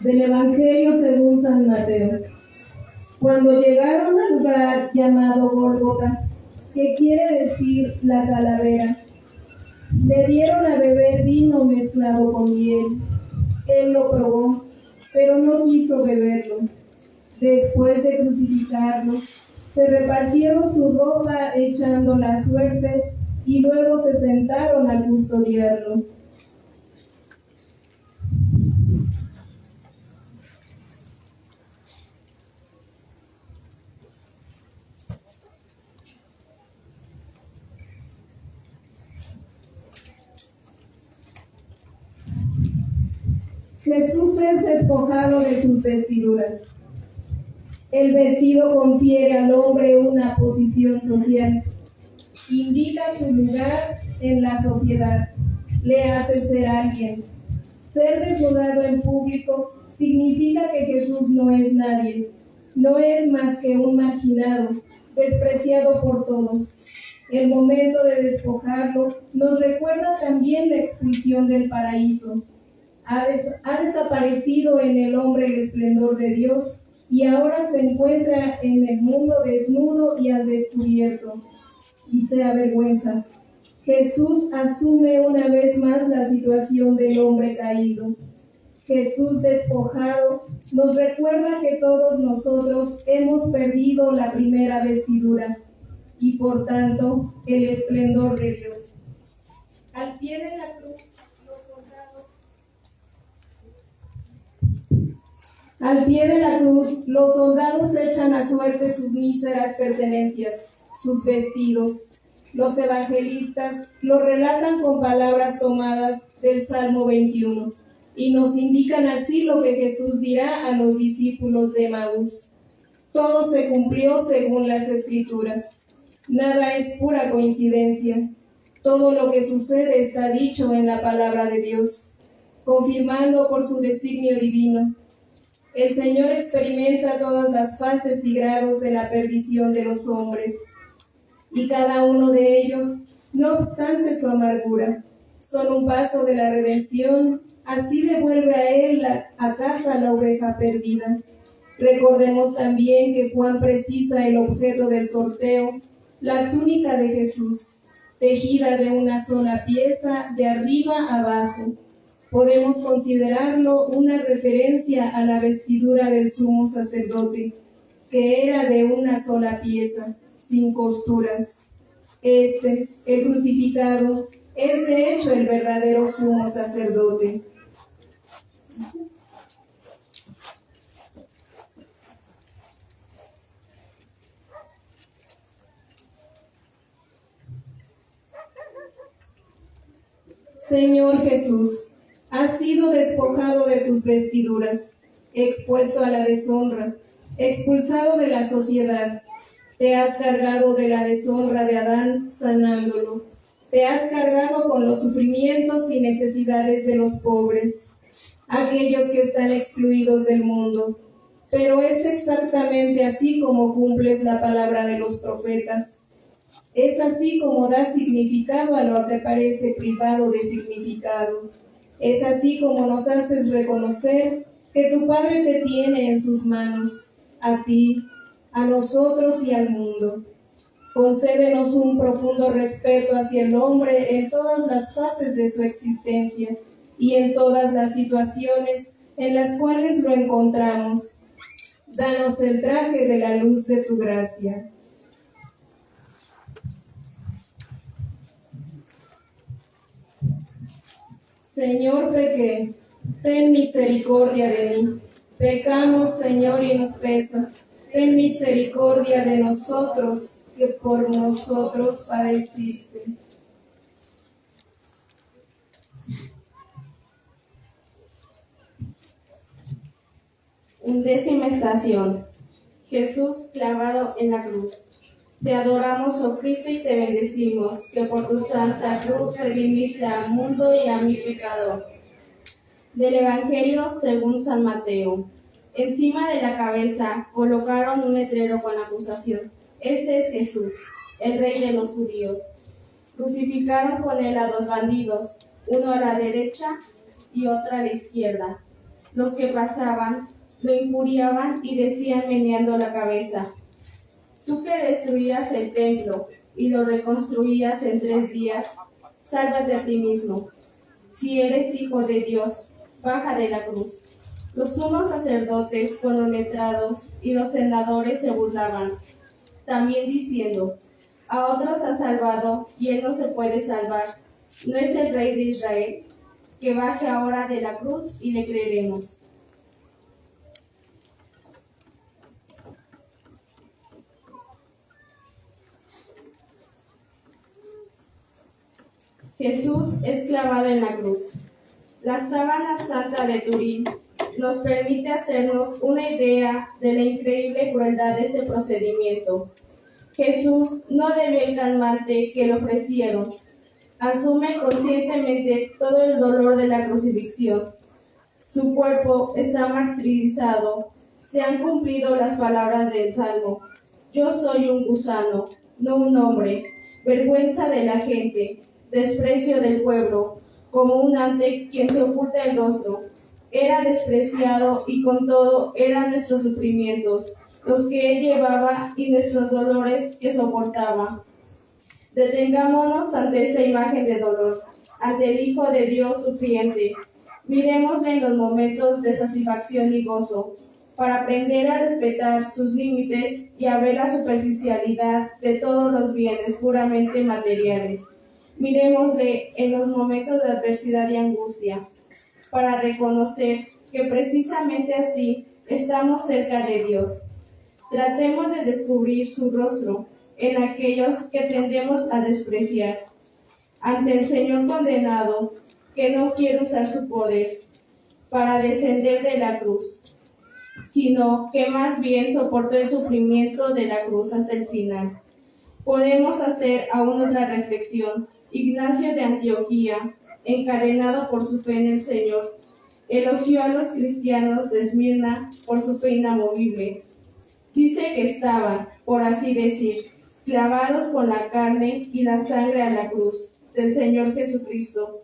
Del Evangelio según San Mateo. Cuando llegaron al lugar llamado Gólgota, que quiere decir la calavera, le dieron a beber vino mezclado con miel. Él lo probó, pero no quiso beberlo. Después de crucificarlo, se repartieron su ropa echando las suertes y luego se sentaron a custodiarlo. Jesús es despojado de sus vestiduras. El vestido confiere al hombre una posición social, indica su lugar en la sociedad, le hace ser alguien. Ser desnudado en público significa que Jesús no es nadie, no es más que un marginado, despreciado por todos. El momento de despojarlo nos recuerda también la expulsión del paraíso. Ha desaparecido en el hombre el esplendor de Dios y ahora se encuentra en el mundo desnudo y al descubierto, y se avergüenza. Jesús asume una vez más la situación del hombre caído. Jesús despojado nos recuerda que todos nosotros hemos perdido la primera vestidura y por tanto el esplendor de Dios. Al pie de la cruz, los soldados echan a suerte sus míseras pertenencias, sus vestidos. Los evangelistas lo relatan con palabras tomadas del Salmo 21 y nos indican así lo que Jesús dirá a los discípulos de Emaús. Todo se cumplió según las Escrituras. Nada es pura coincidencia. Todo lo que sucede está dicho en la palabra de Dios, confirmando por su designio divino. El Señor experimenta todas las fases y grados de la perdición de los hombres, y cada uno de ellos, no obstante su amargura, son un paso de la redención. Así devuelve a él a casa la oveja perdida. Recordemos también que Juan precisa el objeto del sorteo, la túnica de Jesús, tejida de una sola pieza de arriba abajo. Podemos considerarlo una referencia a la vestidura del sumo sacerdote, que era de una sola pieza, sin costuras. El crucificado, es de hecho el verdadero sumo sacerdote. Señor Jesús, has sido despojado de tus vestiduras, expuesto a la deshonra, expulsado de la sociedad. Te has cargado de la deshonra de Adán, sanándolo. Te has cargado con los sufrimientos y necesidades de los pobres, aquellos que están excluidos del mundo. Pero es exactamente así como cumples la palabra de los profetas. Es así como das significado a lo que parece privado de significado. Es así como nos haces reconocer que tu Padre te tiene en sus manos, a ti, a nosotros y al mundo. Concédenos un profundo respeto hacia el hombre en todas las fases de su existencia y en todas las situaciones en las cuales lo encontramos. Danos el traje de la luz de tu gracia. Señor, pequé, ten misericordia de mí. Pecamos, Señor, y nos pesa. Ten misericordia de nosotros, que por nosotros padeciste. Undécima estación. Jesús clavado en la cruz. Te adoramos, oh Cristo, y te bendecimos, que por tu santa cruz redimiste al mundo y a mi pecador. Del Evangelio según San Mateo. Encima de la cabeza colocaron un letrero con acusación. Este es Jesús, el Rey de los judíos. Crucificaron con él a 2 bandidos, uno a la derecha y otro a la izquierda. Los que pasaban lo injuriaban y decían meneando la cabeza: Tú que destruías el templo y lo reconstruías en 3 días, sálvate a ti mismo. Si eres hijo de Dios, baja de la cruz. Los sumos sacerdotes con los letrados y los senadores se burlaban, también diciendo: A otros ha salvado y él no se puede salvar. ¿No es el Rey de Israel? Que baje ahora de la cruz y le creeremos. Jesús es clavado en la cruz. La sábana santa de Turín nos permite hacernos una idea de la increíble crueldad de este procedimiento. Jesús no debió el calmante que le ofrecieron. Asume conscientemente todo el dolor de la crucifixión. Su cuerpo está martirizado. Se han cumplido las palabras del Salmo: Yo soy un gusano, no un hombre, vergüenza de la gente, desprecio del pueblo, como un ante quien se oculta el rostro. Era despreciado y con todo eran nuestros sufrimientos, los que él llevaba y nuestros dolores que soportaba. Detengámonos ante esta imagen de dolor, ante el Hijo de Dios sufriente. Miremosle en los momentos de satisfacción y gozo, para aprender a respetar sus límites y a ver la superficialidad de todos los bienes puramente materiales. Miremosle en los momentos de adversidad y angustia, para reconocer que precisamente así estamos cerca de Dios. Tratemos de descubrir su rostro en aquellos que tendemos a despreciar. Ante el Señor condenado, que no quiere usar su poder para descender de la cruz, sino que más bien soportó el sufrimiento de la cruz hasta el final. Podemos hacer aún otra reflexión. Ignacio de Antioquía, encadenado por su fe en el Señor, elogió a los cristianos de Esmirna por su fe inamovible. Dice que estaban, por así decir, clavados con la carne y la sangre a la cruz del Señor Jesucristo.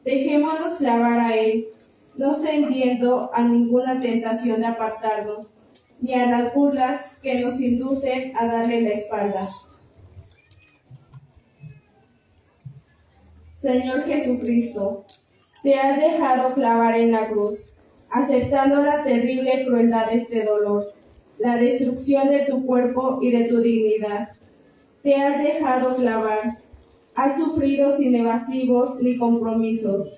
Dejémonos clavar a Él, no cediendo a ninguna tentación de apartarnos, ni a las burlas que nos inducen a darle la espalda. Señor Jesucristo, te has dejado clavar en la cruz, aceptando la terrible crueldad de este dolor, la destrucción de tu cuerpo y de tu dignidad. Te has dejado clavar, has sufrido sin evasivos ni compromisos.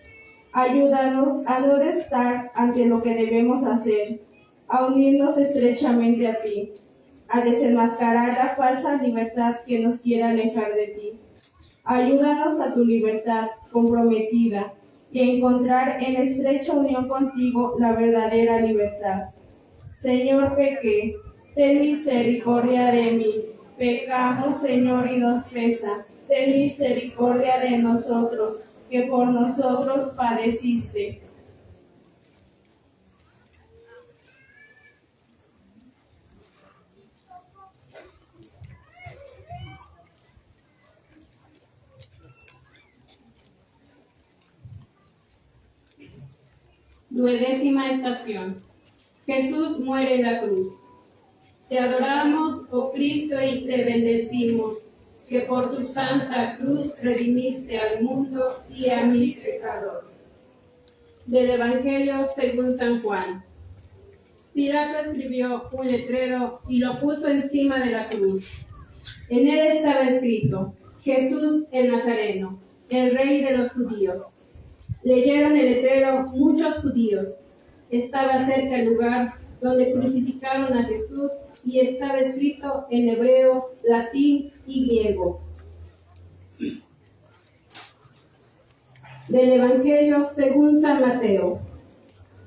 Ayúdanos a no estar ante lo que debemos hacer, a unirnos estrechamente a ti, a desenmascarar la falsa libertad que nos quiere alejar de ti. Ayúdanos a tu libertad comprometida y a encontrar en estrecha unión contigo la verdadera libertad. Señor, pequé, ten misericordia de mí. Pecamos, Señor, y nos pesa. Ten misericordia de nosotros, que por nosotros padeciste. Duodécima estación. Jesús muere en la cruz. Te adoramos, oh Cristo, y te bendecimos, que por tu santa cruz redimiste al mundo y a mi pecador. Del Evangelio según San Juan. Pilato escribió un letrero y lo puso encima de la cruz. En él estaba escrito: Jesús el Nazareno, el Rey de los judíos. Leyeron el letrero muchos judíos. Estaba cerca el lugar donde crucificaron a Jesús y estaba escrito en hebreo, latín y griego. Del Evangelio según San Mateo.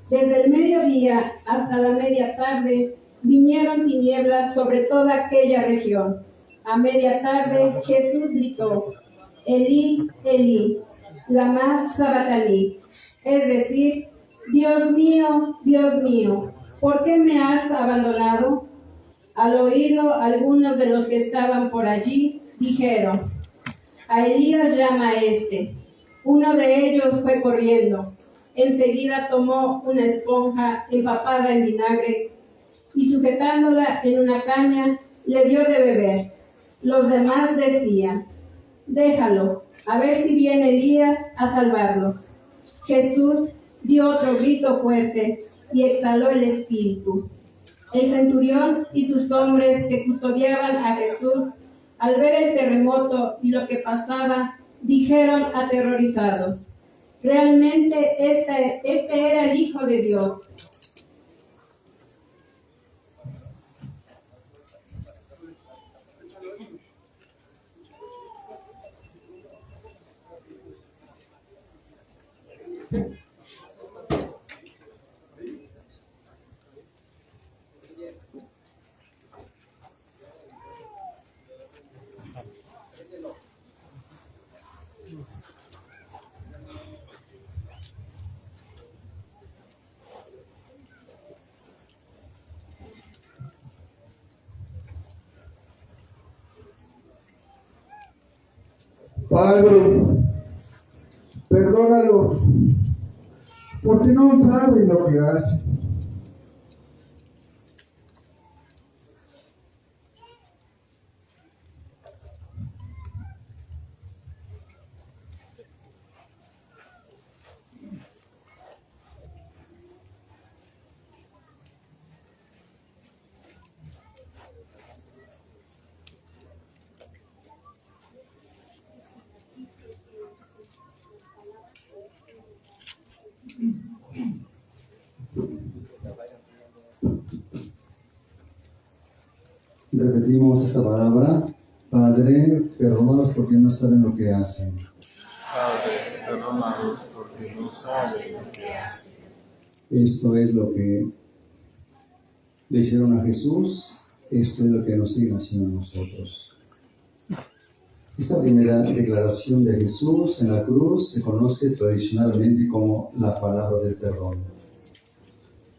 Desde el mediodía hasta la media tarde vinieron tinieblas sobre toda aquella región. A media tarde Jesús gritó: Elí, Elí, lama sabactani, es decir, Dios mío, ¿por qué me has abandonado? Al oírlo, algunos de los que estaban por allí dijeron: a Elías llama a este. Uno de ellos fue corriendo, Enseguida tomó una esponja empapada en vinagre y sujetándola en una caña, le dio de beber. Los demás decían: déjalo, a ver si viene Elías a salvarlo. Jesús dio otro grito fuerte y exhaló el espíritu. El centurión y sus hombres que custodiaban a Jesús, al ver el terremoto y lo que pasaba, dijeron aterrorizados: realmente este era el Hijo de Dios. Padre, perdónalos, porque no saben lo que hacen. Repetimos esta palabra: Padre, perdónalos porque no saben lo que hacen. Padre, perdónalos porque no saben lo que hacen. Esto es lo que le hicieron a Jesús, esto es lo que nos siguen haciendo a nosotros. Esta primera declaración de Jesús en la cruz se conoce tradicionalmente como la palabra del perdón.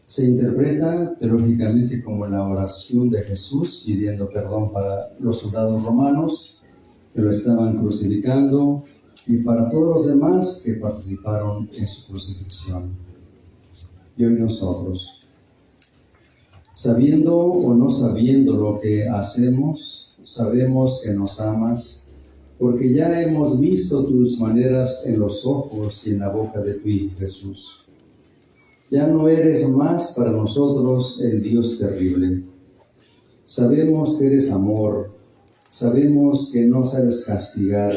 Se interpreta teológicamente como la oración de Jesús pidiendo perdón para los soldados romanos que lo estaban crucificando y para todos los demás que participaron en su crucifixión. Y hoy nosotros, sabiendo o no sabiendo lo que hacemos, sabemos que nos amas, porque ya hemos visto tus maneras en los ojos y en la boca de tu Hijo Jesús. Ya no eres más para nosotros el Dios terrible. Sabemos que eres amor, sabemos que no sabes castigar.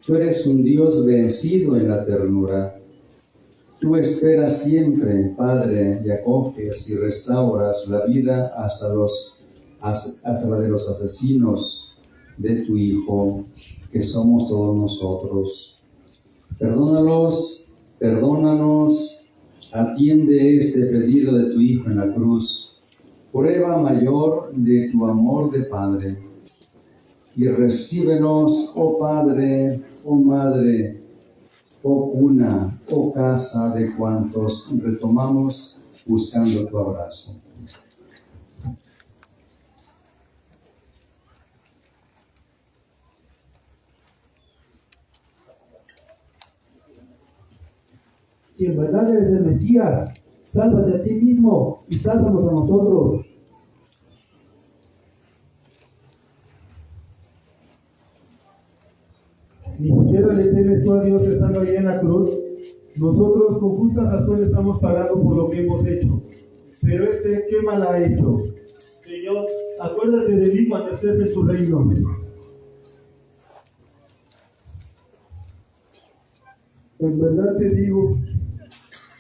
Tú eres un Dios vencido en la ternura. Tú esperas siempre, Padre, y acoges y restauras la vida hasta la de los asesinos de tu Hijo, que somos todos nosotros. Perdónalos, perdónanos. Atiende este pedido de tu Hijo en la cruz, prueba mayor de tu amor de Padre, y recíbenos, oh Padre, oh Madre, oh cuna, oh casa de cuantos retomamos buscando tu abrazo. Si en verdad eres el Mesías, sálvate a ti mismo y sálvanos a nosotros. Ni siquiera le temes tú a Dios estando ahí en la cruz. Nosotros con justa razón estamos pagando por lo que hemos hecho. Pero ¿qué mal ha hecho? Señor, acuérdate de mí cuando estés en tu reino. En verdad te digo,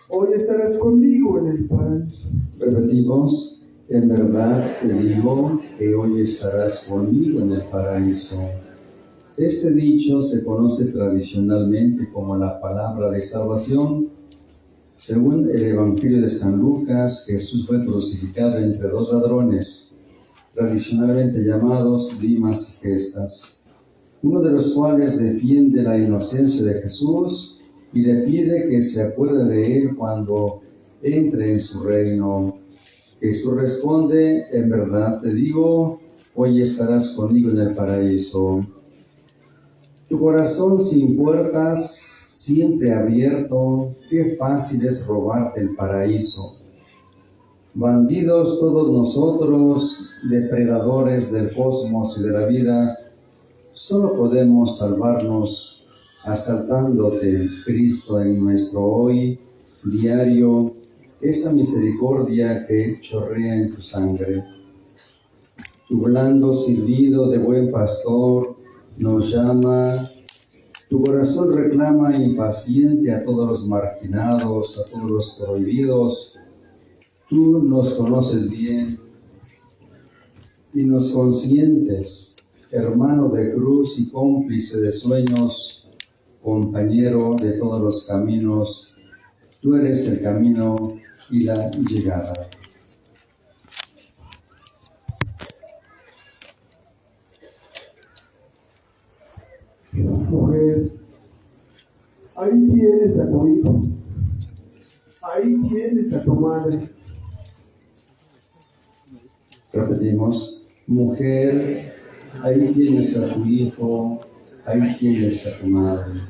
hoy estarás conmigo en el paraíso. Repetimos: en verdad te digo que hoy estarás conmigo en el paraíso. Este dicho se conoce tradicionalmente como la palabra de salvación. Según el Evangelio de San Lucas, Jesús fue crucificado entre dos ladrones, tradicionalmente llamados Dimas y Gestas, uno de los cuales defiende la inocencia de Jesús y le pide que se acuerde de él cuando entre en su reino. Jesús responde: en verdad te digo, hoy estarás conmigo en el paraíso. Tu corazón sin puertas siempre abierto, qué fácil es robarte el paraíso. Bandidos todos nosotros, depredadores del cosmos y de la vida, solo podemos salvarnos asaltándote, Cristo, en nuestro hoy diario, esa misericordia que chorrea en tu sangre. Tu blando silbido de buen pastor nos llama, tu corazón reclama impaciente a todos los marginados, a todos los prohibidos. Tú nos conoces bien y nos consientes, hermano de cruz y cómplice de sueños, compañero de todos los caminos. Tú eres el camino y la llegada. Mujer, ahí tienes a tu hijo, ahí tienes a tu madre. Repetimos, mujer, ahí tienes a tu hijo, ahí tienes a tu madre.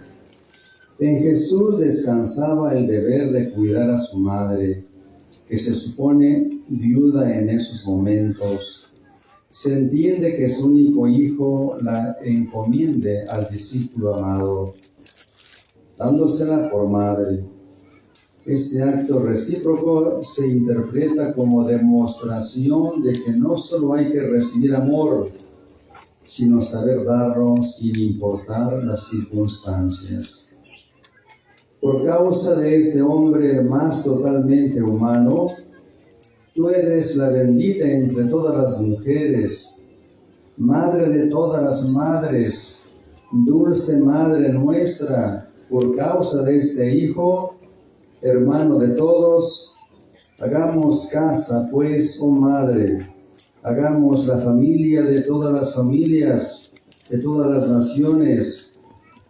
En Jesús descansaba el deber de cuidar a su madre, que se supone viuda en esos momentos. Se entiende que su único hijo la encomiende al discípulo amado, dándosela por madre. Este acto recíproco se interpreta como demostración de que no solo hay que recibir amor, sino saber darlo sin importar las circunstancias. Por causa de este hombre más totalmente humano, tú eres la bendita entre todas las mujeres, madre de todas las madres, dulce madre nuestra, por causa de este hijo, hermano de todos. Hagamos casa, pues, oh madre, hagamos la familia de todas las familias, de todas las naciones,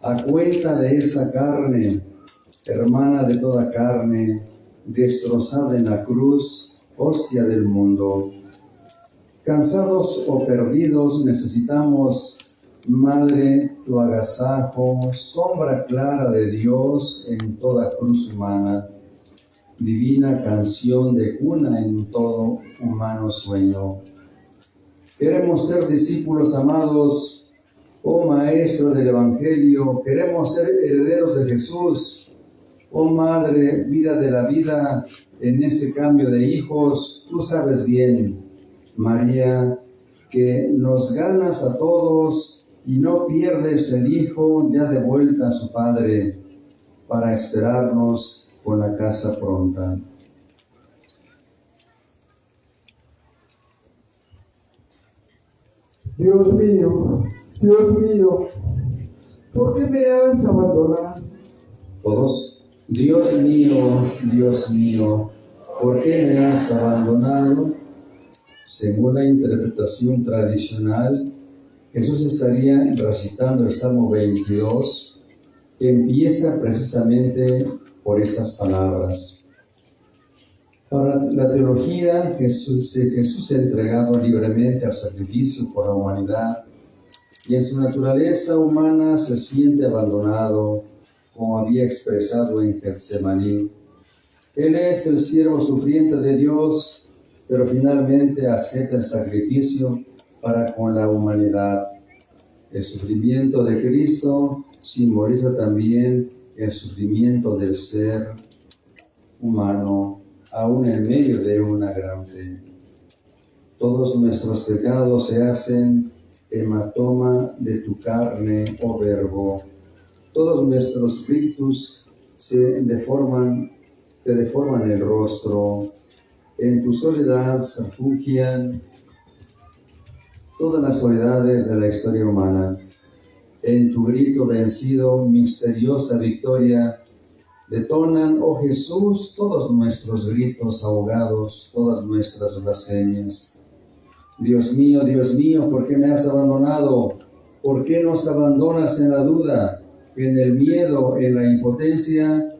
a cuenta de esa carne, hermana de toda carne, destrozada en la cruz, hostia del mundo. Cansados o perdidos necesitamos, Madre, tu agasajo, sombra clara de Dios en toda cruz humana, divina canción de cuna en todo humano sueño. Queremos ser discípulos amados, oh Maestro del Evangelio, queremos ser herederos de Jesús. Oh Madre, vida de la vida, en ese cambio de hijos, tú sabes bien, María, que nos ganas a todos y no pierdes el hijo ya de vuelta a su padre, para esperarnos con la casa pronta. Dios mío, ¿por qué me has abandonado? Todos. Dios mío, ¿por qué me has abandonado? Según la interpretación tradicional, Jesús estaría recitando el Salmo 22, que empieza precisamente por estas palabras. Para la teología, Jesús se ha entregado libremente al sacrificio por la humanidad y en su naturaleza humana se siente abandonado, como había expresado en Getsemaní. Él es el siervo sufriente de Dios, pero finalmente acepta el sacrificio para con la humanidad. El sufrimiento de Cristo simboliza también el sufrimiento del ser humano, aún en medio de una gran fe. Todos nuestros pecados se hacen hematoma de tu carne, oh Verbo. Todos nuestros rictus te deforman el rostro. En tu soledad se refugian todas las soledades de la historia humana. En tu grito vencido, misteriosa victoria, detonan, oh Jesús, todos nuestros gritos ahogados, todas nuestras blasfemias. Dios mío, ¿por qué me has abandonado? ¿Por qué nos abandonas en la duda, en el miedo, en la impotencia?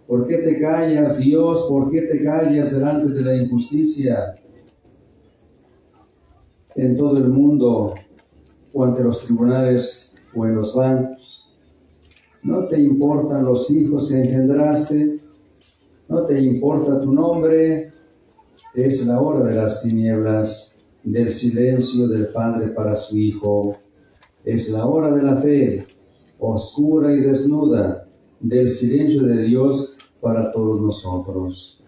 ¿Por qué te callas, Dios? ¿Por qué te callas delante de la injusticia? En todo el mundo, o ante los tribunales, o en los bancos, No te importan los hijos que engendraste, no te importa tu nombre. Es la hora de las tinieblas, del silencio del Padre para su Hijo. Es la hora de la fe, oscura y desnuda, del silencio de Dios para todos nosotros.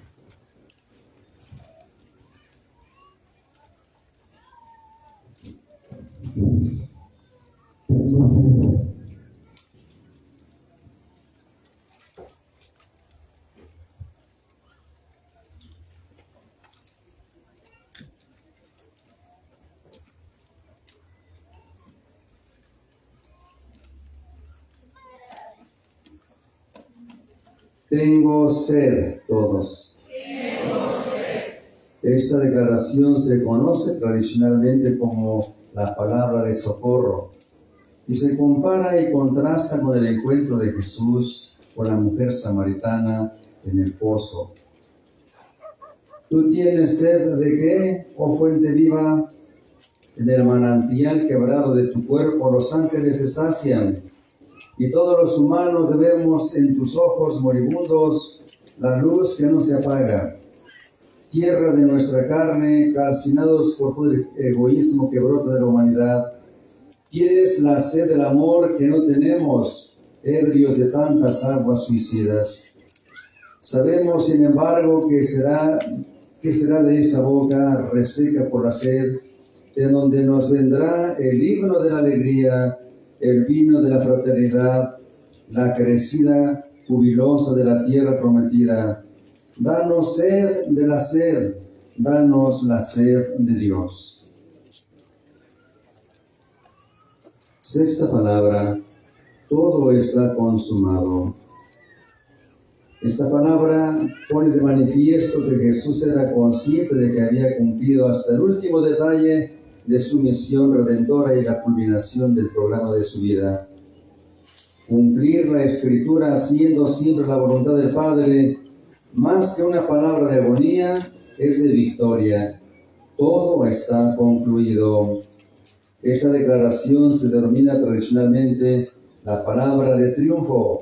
Tengo sed, todos. Esta declaración se conoce tradicionalmente como la palabra de socorro y se compara y contrasta con el encuentro de Jesús con la mujer samaritana en el pozo. ¿Tú tienes sed de qué, oh fuente viva? En el manantial quebrado de tu cuerpo los ángeles se sacian, y todos los humanos vemos en tus ojos moribundos la luz que no se apaga. Tierra de nuestra carne, calcinados por todo el egoísmo que brota de la humanidad, tienes la sed del amor que no tenemos, ebrios de tantas aguas suicidas. Sabemos, sin embargo, que será de esa boca reseca por la sed, de donde nos vendrá el himno de la alegría, el vino de la fraternidad, la crecida jubilosa de la tierra prometida. Danos sed de la sed, danos la sed de Dios. Sexta palabra, todo está consumado. Esta palabra pone de manifiesto que Jesús era consciente de que había cumplido hasta el último detalle de su misión redentora y la culminación del programa de su vida. Cumplir la Escritura haciendo siempre la voluntad del Padre, más que una palabra de agonía, es de victoria. Todo está concluido. Esta declaración se denomina tradicionalmente la palabra de triunfo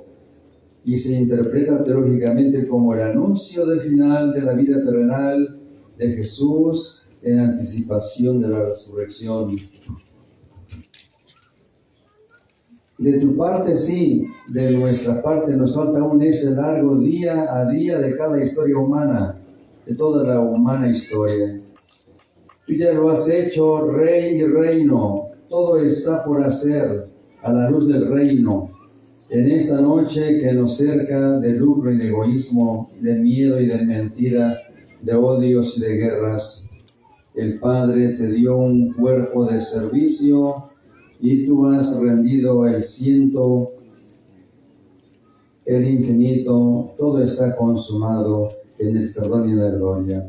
y se interpreta teológicamente como el anuncio del final de la vida terrenal de Jesús en anticipación de la resurrección. De tu parte sí, de nuestra parte nos falta aún ese largo día a día de cada historia humana, de toda la humana historia. Tú ya lo has hecho, Rey y Reino, todo está por hacer a la luz del reino. En esta noche que nos cerca de lucro y de egoísmo, de miedo y de mentira, de odios y de guerras, el Padre te dio un cuerpo de servicio y tú has rendido el ciento, el infinito, todo está consumado en el perdón y en la gloria.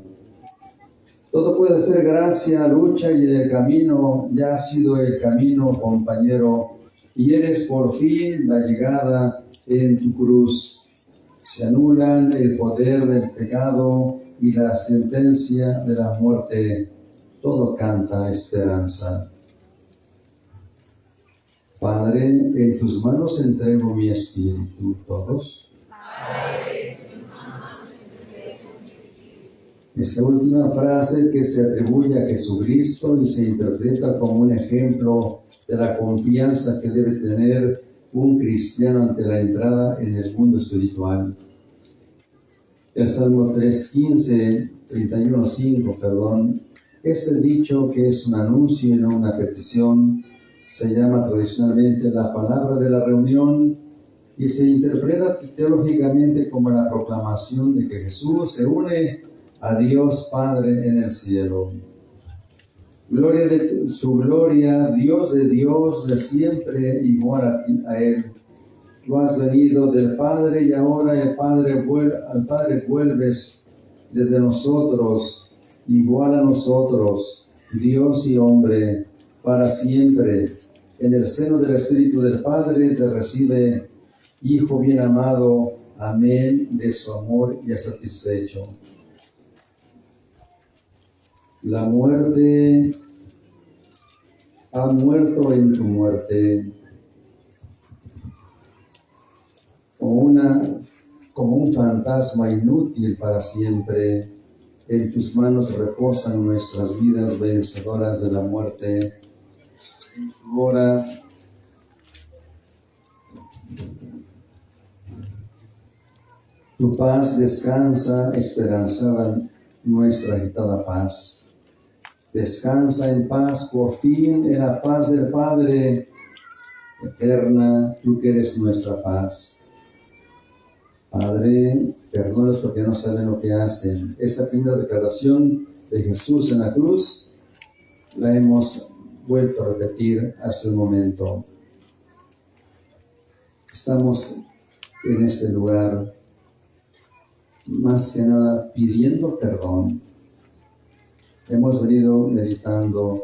Todo puede ser gracia, lucha y el camino ya ha sido el camino, compañero, y eres por fin la llegada en tu cruz. Se anulan el poder del pecado y la sentencia de la muerte. Todo canta esperanza. Padre, en tus manos entrego mi espíritu. ¿Todos? Esta última frase que se atribuye a Jesucristo y se interpreta como un ejemplo de la confianza que debe tener un cristiano ante la entrada en el mundo espiritual. El Salmo 31:5, este dicho, que es un anuncio y no una petición, se llama tradicionalmente la palabra de la reunión y se interpreta teológicamente como la proclamación de que Jesús se une a Dios Padre en el cielo. Gloria de su gloria, Dios, de siempre, igual a Él. Tú has venido del Padre y ahora al Padre vuelves desde nosotros, igual a nosotros, Dios y hombre, para siempre. En el seno del Espíritu del Padre te recibe, Hijo bien amado, amén, de su amor ya satisfecho. La muerte ha muerto en tu muerte. como un fantasma inútil para siempre. En tus manos reposan nuestras vidas vencedoras de la muerte. En su hora tu paz descansa, esperanzada nuestra agitada paz. Descansa en paz, por fin, en la paz del Padre. Eterna, tú que eres nuestra paz. Padre, perdónalos porque no saben lo que hacen. Esta primera declaración de Jesús en la cruz la hemos vuelto a repetir hace un momento. Estamos en este lugar más que nada pidiendo perdón. Hemos venido meditando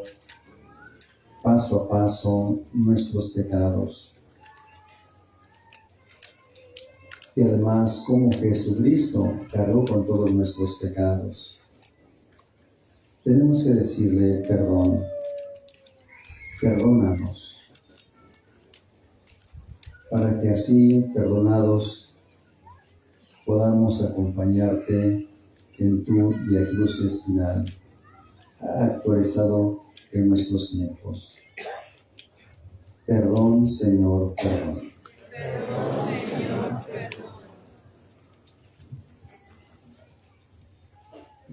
paso a paso nuestros pecados. Y además, como Jesucristo cargó con todos nuestros pecados. Tenemos que decirle perdón. Perdónanos. Para que así, perdonados, podamos acompañarte en tu Vía Crucis final, actualizado en nuestros tiempos. Perdón, Señor, perdón. Perdón, Señor, perdón.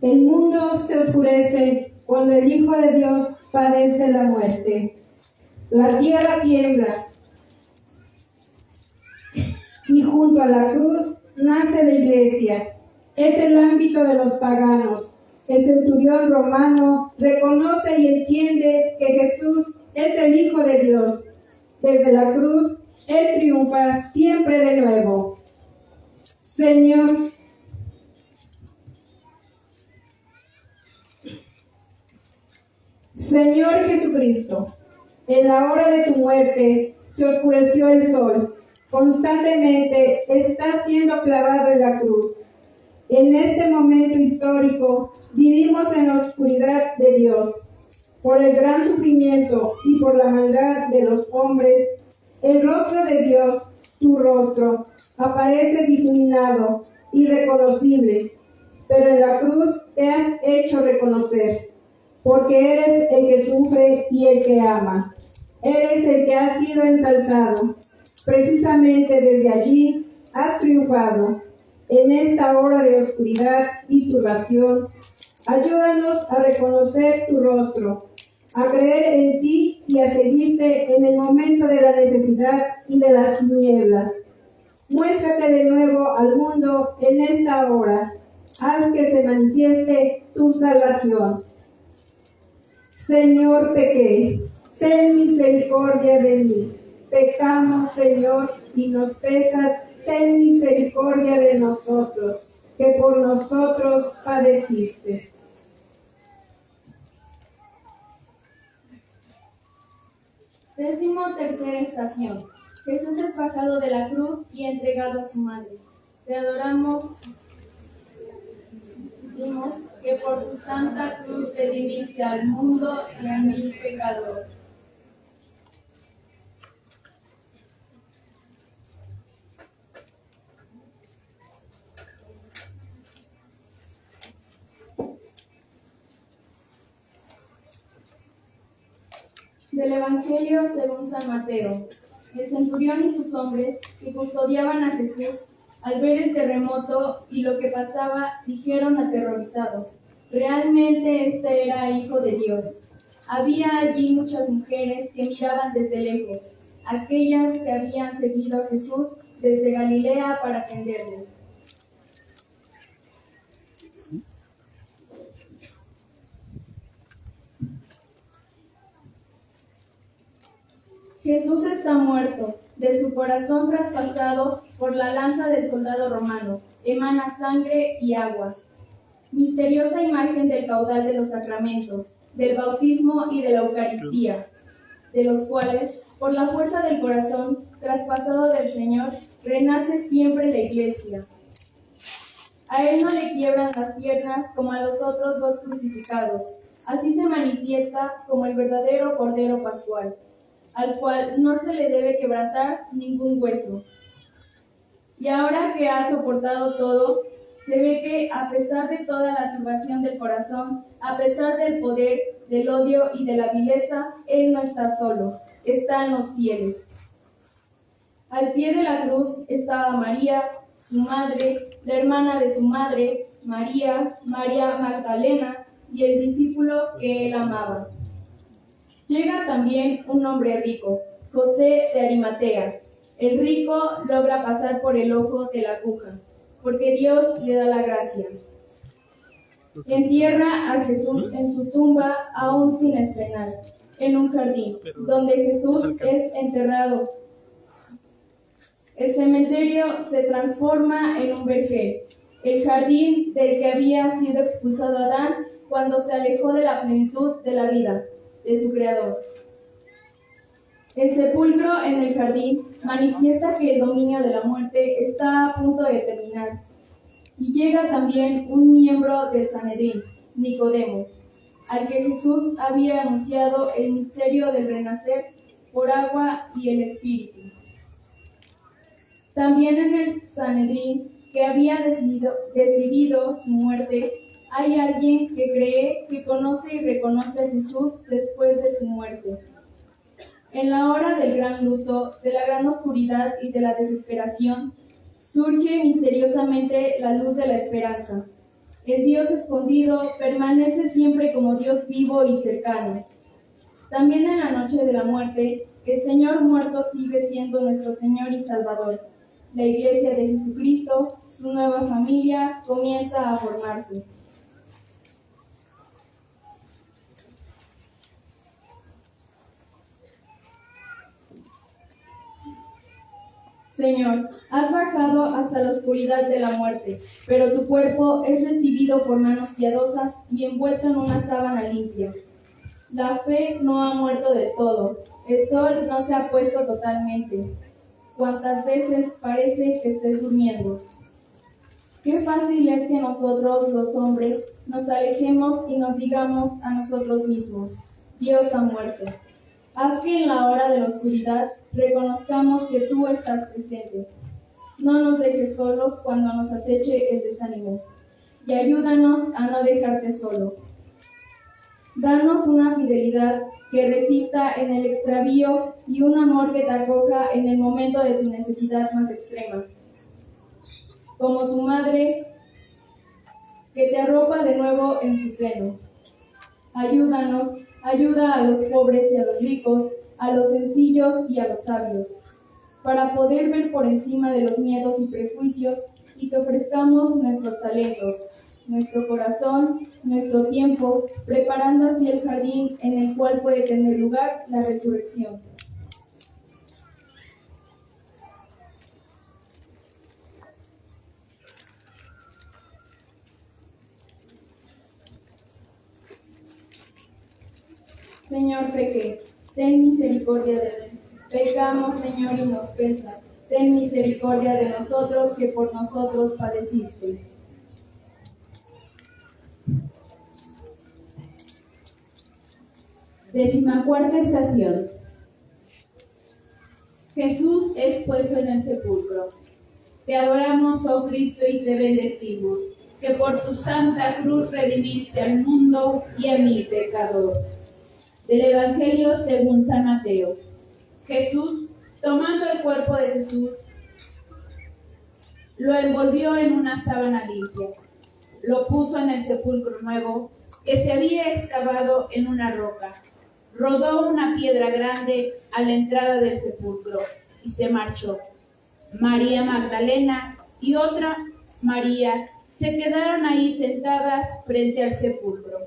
El mundo se oscurece cuando el Hijo de Dios padece la muerte. La tierra tiembla y junto a la cruz nace la iglesia. Es el ámbito de los paganos. El centurión romano reconoce y entiende que Jesús es el Hijo de Dios. Desde la cruz, Él triunfa siempre de nuevo. Señor Jesucristo, en la hora de tu muerte se oscureció el sol. Constantemente está siendo clavado en la cruz. En este momento histórico vivimos en la oscuridad de Dios. Por el gran sufrimiento y por la maldad de los hombres, el rostro de Dios, tu rostro, aparece difuminado, irreconocible, pero en la cruz te has hecho reconocer, porque eres el que sufre y el que ama. Eres el que ha sido ensalzado. Precisamente desde allí has triunfado. En esta hora de oscuridad y turbación, ayúdanos a reconocer tu rostro, a creer en ti y a seguirte en el momento de la necesidad y de las tinieblas. Muéstrate de nuevo al mundo en esta hora. Haz que se manifieste tu salvación. Señor, pequé. Ten misericordia de mí. Pecamos, Señor, y nos pesa. Ten misericordia de nosotros, que por nosotros padeciste. Tercera estación. Jesús es bajado de la cruz y entregado a su madre. Te adoramos, decimos que por tu santa cruz redimiste al mundo y a mí pecador. Del Evangelio según San Mateo. El centurión y sus hombres que custodiaban a Jesús, al ver el terremoto y lo que pasaba, dijeron aterrorizados: realmente este era Hijo de Dios. Había allí muchas mujeres que miraban desde lejos, aquellas que habían seguido a Jesús desde Galilea para atenderle. Jesús está muerto, de su corazón traspasado por la lanza del soldado romano, emana sangre y agua. Misteriosa imagen del caudal de los sacramentos, del bautismo y de la Eucaristía, de los cuales, por la fuerza del corazón traspasado del Señor, renace siempre la Iglesia. A Él no le quiebran las piernas como a los otros dos crucificados. Así se manifiesta como el verdadero Cordero Pascual, al cual no se le debe quebrantar ningún hueso. Y ahora que ha soportado todo, se ve que a pesar de toda la turbación del corazón, a pesar del poder, del odio y de la vileza, Él no está solo, están los fieles. Al pie de la cruz estaba María, su madre, la hermana de su madre, María Magdalena y el discípulo que Él amaba. Llega también un hombre rico, José de Arimatea. El rico logra pasar por el ojo de la aguja, porque Dios le da la gracia. Entierra a Jesús en su tumba aún sin estrenar, en un jardín, donde Jesús es enterrado. El cementerio se transforma en un vergel, el jardín del que había sido expulsado Adán cuando se alejó de la plenitud de la vida de su Creador. El sepulcro en el jardín manifiesta que el dominio de la muerte está a punto de terminar. Y llega también un miembro del Sanedrín, Nicodemo, al que Jesús había anunciado el misterio del renacer por agua y el Espíritu. También en el Sanedrín, que había decidido su muerte, hay alguien que cree, que conoce y reconoce a Jesús después de su muerte. En la hora del gran luto, de la gran oscuridad y de la desesperación, surge misteriosamente la luz de la esperanza. El Dios escondido permanece siempre como Dios vivo y cercano. También en la noche de la muerte, el Señor muerto sigue siendo nuestro Señor y Salvador. La Iglesia de Jesucristo, su nueva familia, comienza a formarse. Señor, has bajado hasta la oscuridad de la muerte, pero tu cuerpo es recibido por manos piadosas y envuelto en una sábana limpia. La fe no ha muerto del todo, el sol no se ha puesto totalmente. ¿Cuántas veces parece que estés durmiendo? Qué fácil es que nosotros, los hombres, nos alejemos y nos digamos a nosotros mismos: Dios ha muerto. Haz que en la hora de la oscuridad reconozcamos que tú estás presente. No nos dejes solos cuando nos aceche el desánimo, y ayúdanos a no dejarte solo. Danos una fidelidad que resista en el extravío y un amor que te acoja en el momento de tu necesidad más extrema. Como tu madre, que te arropa de nuevo en su seno. Ayúdanos, ayuda a los pobres y a los ricos, a los sencillos y a los sabios, para poder ver por encima de los miedos y prejuicios y te ofrezcamos nuestros talentos, nuestro corazón, nuestro tiempo, preparando así el jardín en el cual puede tener lugar la resurrección. Señor, pequé, ten misericordia de él. Pecamos, Señor, y nos pesa. Ten misericordia de nosotros, que por nosotros padeciste. Decimacuarta estación. Jesús es puesto en el sepulcro. Te adoramos, oh Cristo, y te bendecimos, que por tu santa cruz redimiste al mundo y a mí, pecador. Del Evangelio según San Mateo. Jesús, tomando el cuerpo de Jesús, lo envolvió en una sábana limpia, lo puso en el sepulcro nuevo que se había excavado en una roca, rodó una piedra grande a la entrada del sepulcro y se marchó. María Magdalena y otra María se quedaron ahí sentadas frente al sepulcro.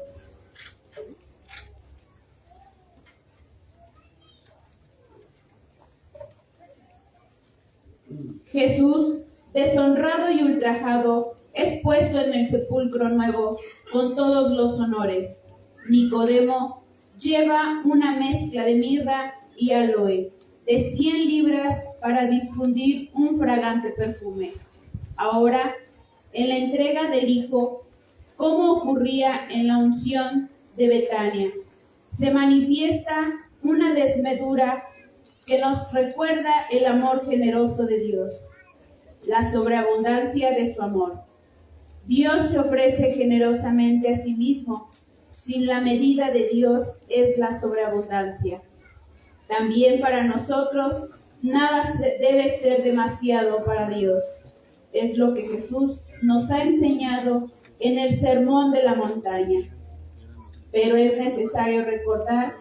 Jesús, deshonrado y ultrajado, es puesto en el sepulcro nuevo con todos los honores. Nicodemo lleva una mezcla de mirra y aloe de 100 libras para difundir un fragante perfume. Ahora, en la entrega del Hijo, como ocurría en la unción de Betania, se manifiesta una desmedura que nos recuerda el amor generoso de Dios. la sobreabundancia de su amor. Dios se ofrece generosamente a sí mismo. Sin la medida de Dios es la sobreabundancia. También para nosotros nada debe ser demasiado para Dios. Es lo que Jesús nos ha enseñado en el Sermón de la Montaña. Pero es necesario recordar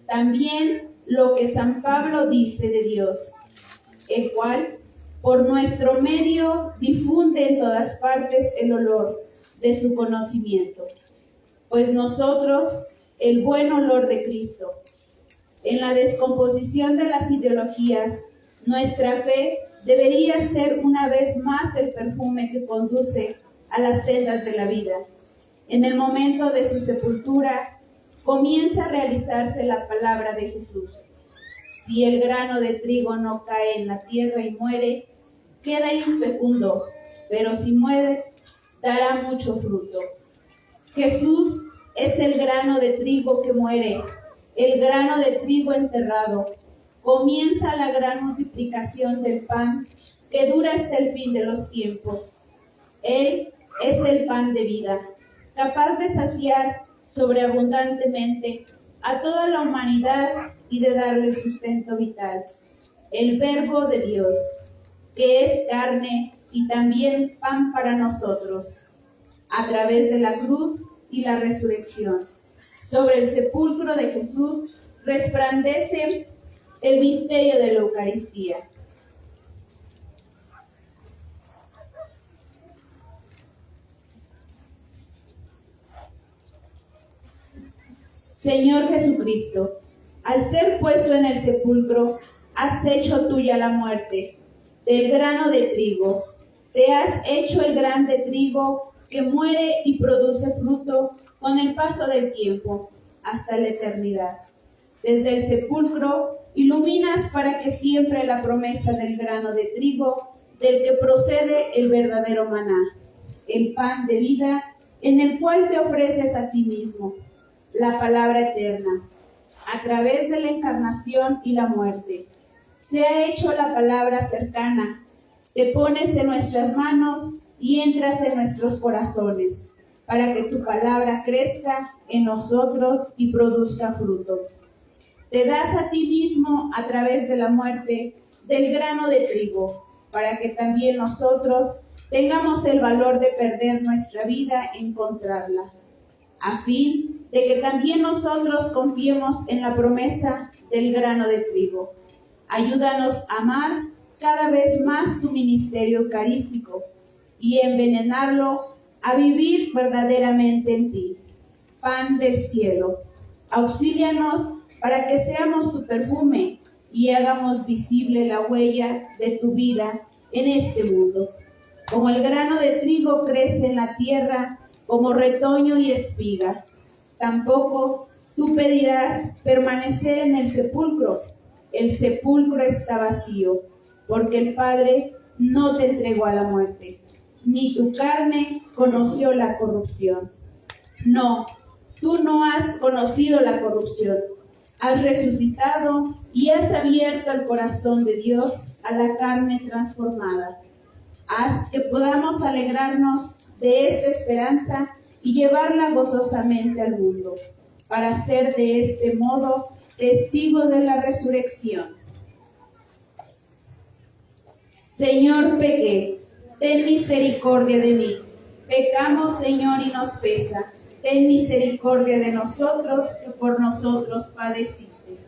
también lo que San Pablo dice de Dios, el cual por nuestro medio difunde en todas partes el olor de su conocimiento. Pues nosotros, el buen olor de Cristo. En la descomposición de las ideologías, nuestra fe debería ser una vez más el perfume que conduce a las sendas de la vida. En el momento de su sepultura, comienza a realizarse la palabra de Jesús. Si el grano de trigo no cae en la tierra y muere, queda infecundo, pero si muere, dará mucho fruto. Jesús es el grano de trigo que muere, el grano de trigo enterrado. Comienza la gran multiplicación del pan que dura hasta el fin de los tiempos. Él es el pan de vida, capaz de saciar sobreabundantemente a toda la humanidad y de darle el sustento vital. El Verbo de Dios, que es carne y también pan para nosotros, a través de la cruz y la resurrección. Sobre el sepulcro de Jesús resplandece el misterio de la Eucaristía. Señor Jesucristo, al ser puesto en el sepulcro, has hecho tuya la muerte del grano de trigo. Te has hecho el gran de trigo que muere y produce fruto con el paso del tiempo hasta la eternidad. Desde el sepulcro iluminas para que siempre la promesa del grano de trigo, del que procede el verdadero maná, el pan de vida en el cual te ofreces a ti mismo, la palabra eterna, a través de la encarnación y la muerte. Se ha hecho la palabra cercana, te pones en nuestras manos y entras en nuestros corazones, para que tu palabra crezca en nosotros y produzca fruto. Te das a ti mismo a través de la muerte del grano de trigo, para que también nosotros tengamos el valor de perder nuestra vida en encontrarla, a fin de que también nosotros confiemos en la promesa del grano de trigo. Ayúdanos a amar cada vez más tu ministerio eucarístico y envenenarlo a vivir verdaderamente en ti. Pan del cielo, auxílianos para que seamos tu perfume y hagamos visible la huella de tu vida en este mundo. Como el grano de trigo crece en la tierra como retoño y espiga, tampoco tú pedirás permanecer en el sepulcro. El sepulcro está vacío, porque el Padre no te entregó a la muerte, ni tu carne conoció la corrupción. No, tú no has conocido la corrupción. Has resucitado y has abierto el corazón de Dios a la carne transformada. Haz que podamos alegrarnos de esta esperanza y llevarla gozosamente al mundo, para ser de este modo testigos de la resurrección. Señor, pequé, ten misericordia de mí. Pecamos, Señor, y nos pesa. Ten misericordia de nosotros, que por nosotros padeciste.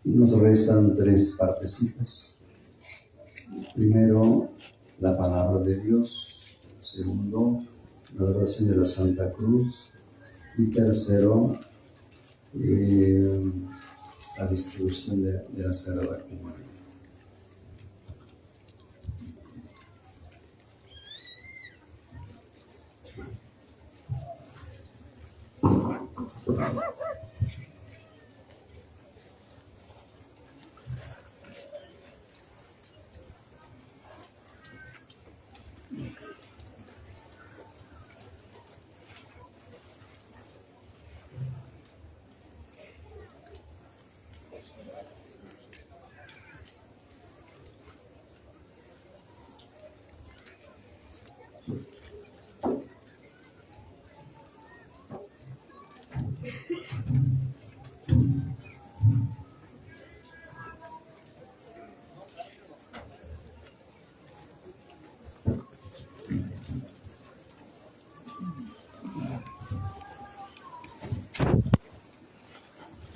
Nos restan 3 partecitas. Primero, la palabra de Dios. Segundo, la adoración de la Santa Cruz. Y tercero, la distribución de la Sagrada Comunión.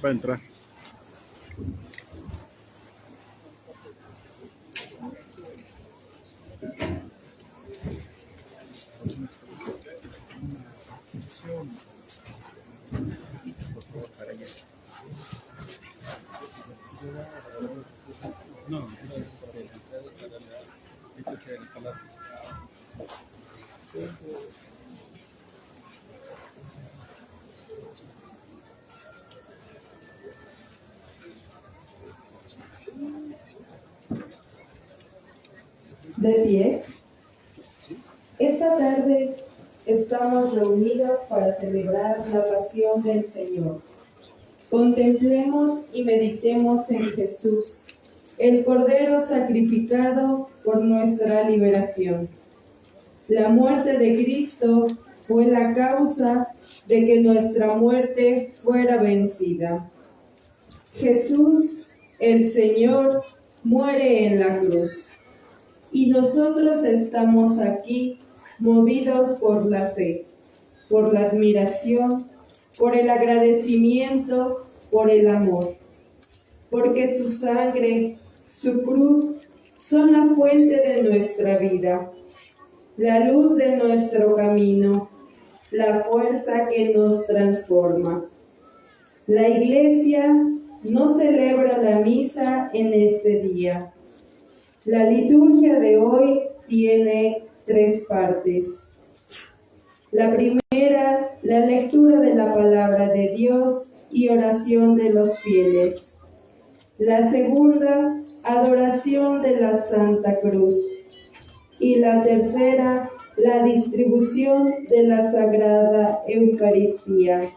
Va a entrar. No, De pie. Esta tarde estamos reunidos para celebrar la pasión del Señor. Contemplemos y meditemos en Jesús, el Cordero sacrificado por nuestra liberación. La muerte de Cristo fue la causa de que nuestra muerte fuera vencida. Jesús, el Señor, muere en la cruz. Y nosotros estamos aquí movidos por la fe, por la admiración, por el agradecimiento, por el amor. Porque su sangre, su cruz, son la fuente de nuestra vida, la luz de nuestro camino, la fuerza que nos transforma. La Iglesia no celebra la misa en este día. La liturgia de hoy tiene 3 partes. La primera, la lectura de la palabra de Dios y oración de los fieles. La segunda, adoración de la Santa Cruz. Y la tercera, la distribución de la Sagrada Eucaristía.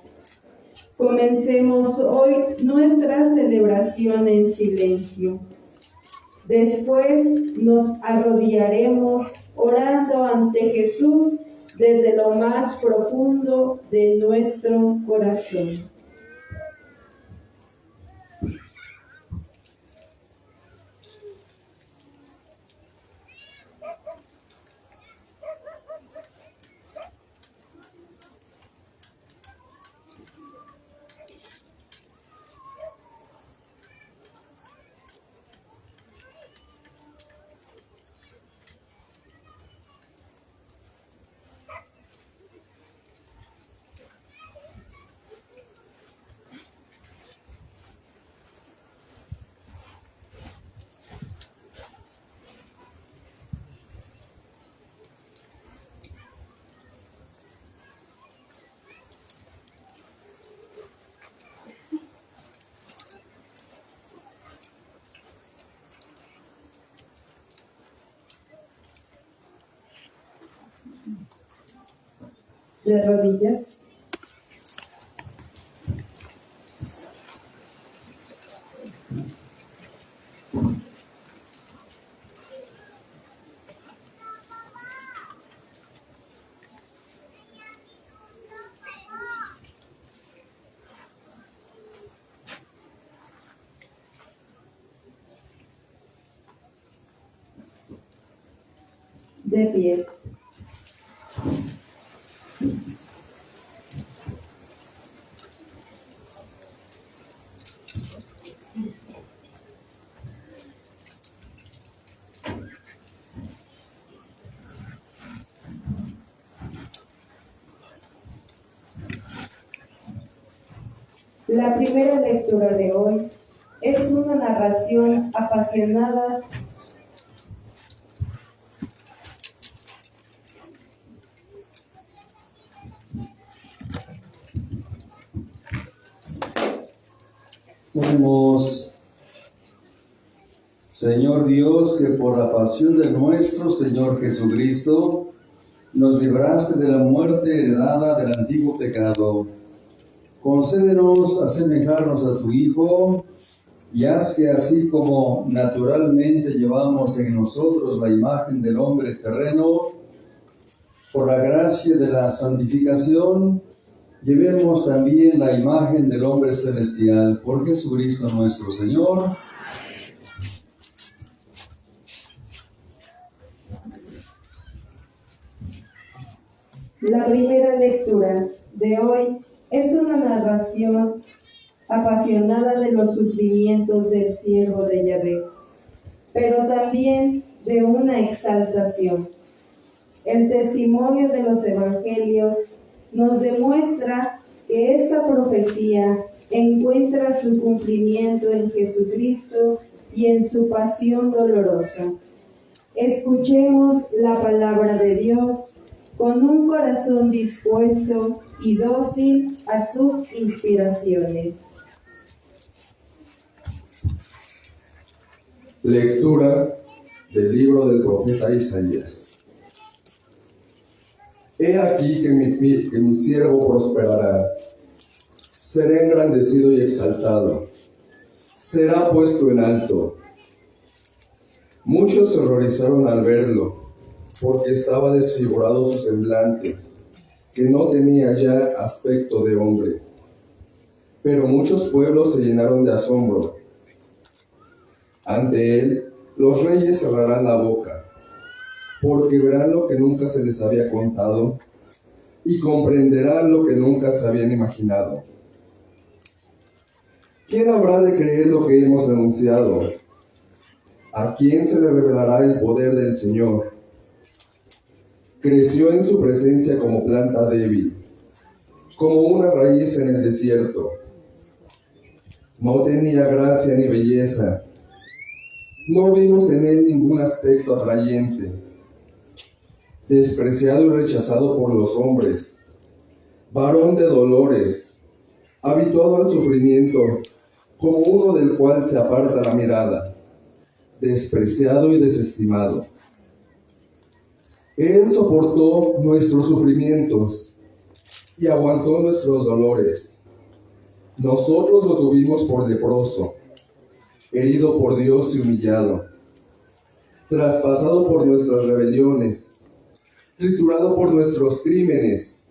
Comencemos hoy nuestra celebración en silencio. Después nos arrodillaremos orando ante Jesús desde lo más profundo de nuestro corazón. De rodillas. De pie. La primera lectura de hoy es una narración apasionada Oremos. Señor Dios, que por la pasión de nuestro Señor Jesucristo nos libraste de la muerte heredada del antiguo pecado. Concédenos asemejarnos a tu Hijo y haz que así como naturalmente llevamos en nosotros la imagen del hombre terreno, por la gracia de la santificación, llevemos también la imagen del hombre celestial por Jesucristo nuestro Señor. La primera lectura de hoy es una narración apasionada de los sufrimientos del siervo de Yahvé, pero también de una exaltación. El testimonio de los evangelios nos demuestra que esta profecía encuentra su cumplimiento en Jesucristo y en su pasión dolorosa. Escuchemos la palabra de Dios con un corazón dispuesto y dócil a sus inspiraciones. Lectura del libro del profeta Isaías. He aquí que mi siervo prosperará, será engrandecido y exaltado, será puesto en alto. Muchos se horrorizaron al verlo, porque estaba desfigurado su semblante, que no tenía ya aspecto de hombre. Pero muchos pueblos se llenaron de asombro. Ante él, los reyes cerrarán la boca, porque verán lo que nunca se les había contado, y comprenderán lo que nunca se habían imaginado. ¿Quién habrá de creer lo que hemos anunciado? ¿A quién se le revelará el poder del Señor? Creció en su presencia como planta débil, como una raíz en el desierto. No tenía gracia ni belleza, no vimos en él ningún aspecto atrayente. Despreciado y rechazado por los hombres, varón de dolores, habituado al sufrimiento, como uno del cual se aparta la mirada, despreciado y desestimado. Él soportó nuestros sufrimientos y aguantó nuestros dolores. Nosotros lo tuvimos por leproso, herido por Dios y humillado, traspasado por nuestras rebeliones, triturado por nuestros crímenes.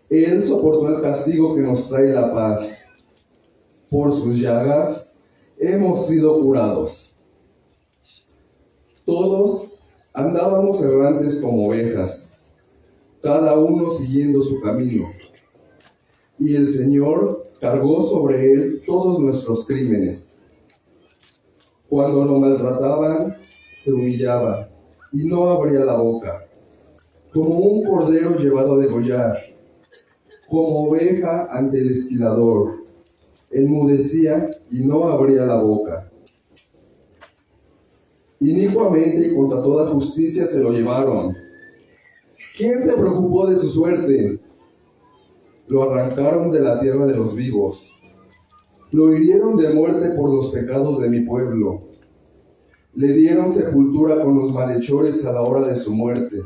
Él soportó el castigo que nos trae la paz. Por sus llagas hemos sido curados. Todos andábamos errantes como ovejas, cada uno siguiendo su camino. Y el Señor cargó sobre él todos nuestros crímenes. Cuando lo maltrataban, se humillaba y no abría la boca. Como un cordero llevado a degollar, como oveja ante el esquilador, enmudecía y no abría la boca. Inicuamente y contra toda justicia se lo llevaron. ¿Quién se preocupó de su suerte? Lo arrancaron de la tierra de los vivos. Lo hirieron de muerte por los pecados de mi pueblo. Le dieron sepultura con los malhechores a la hora de su muerte,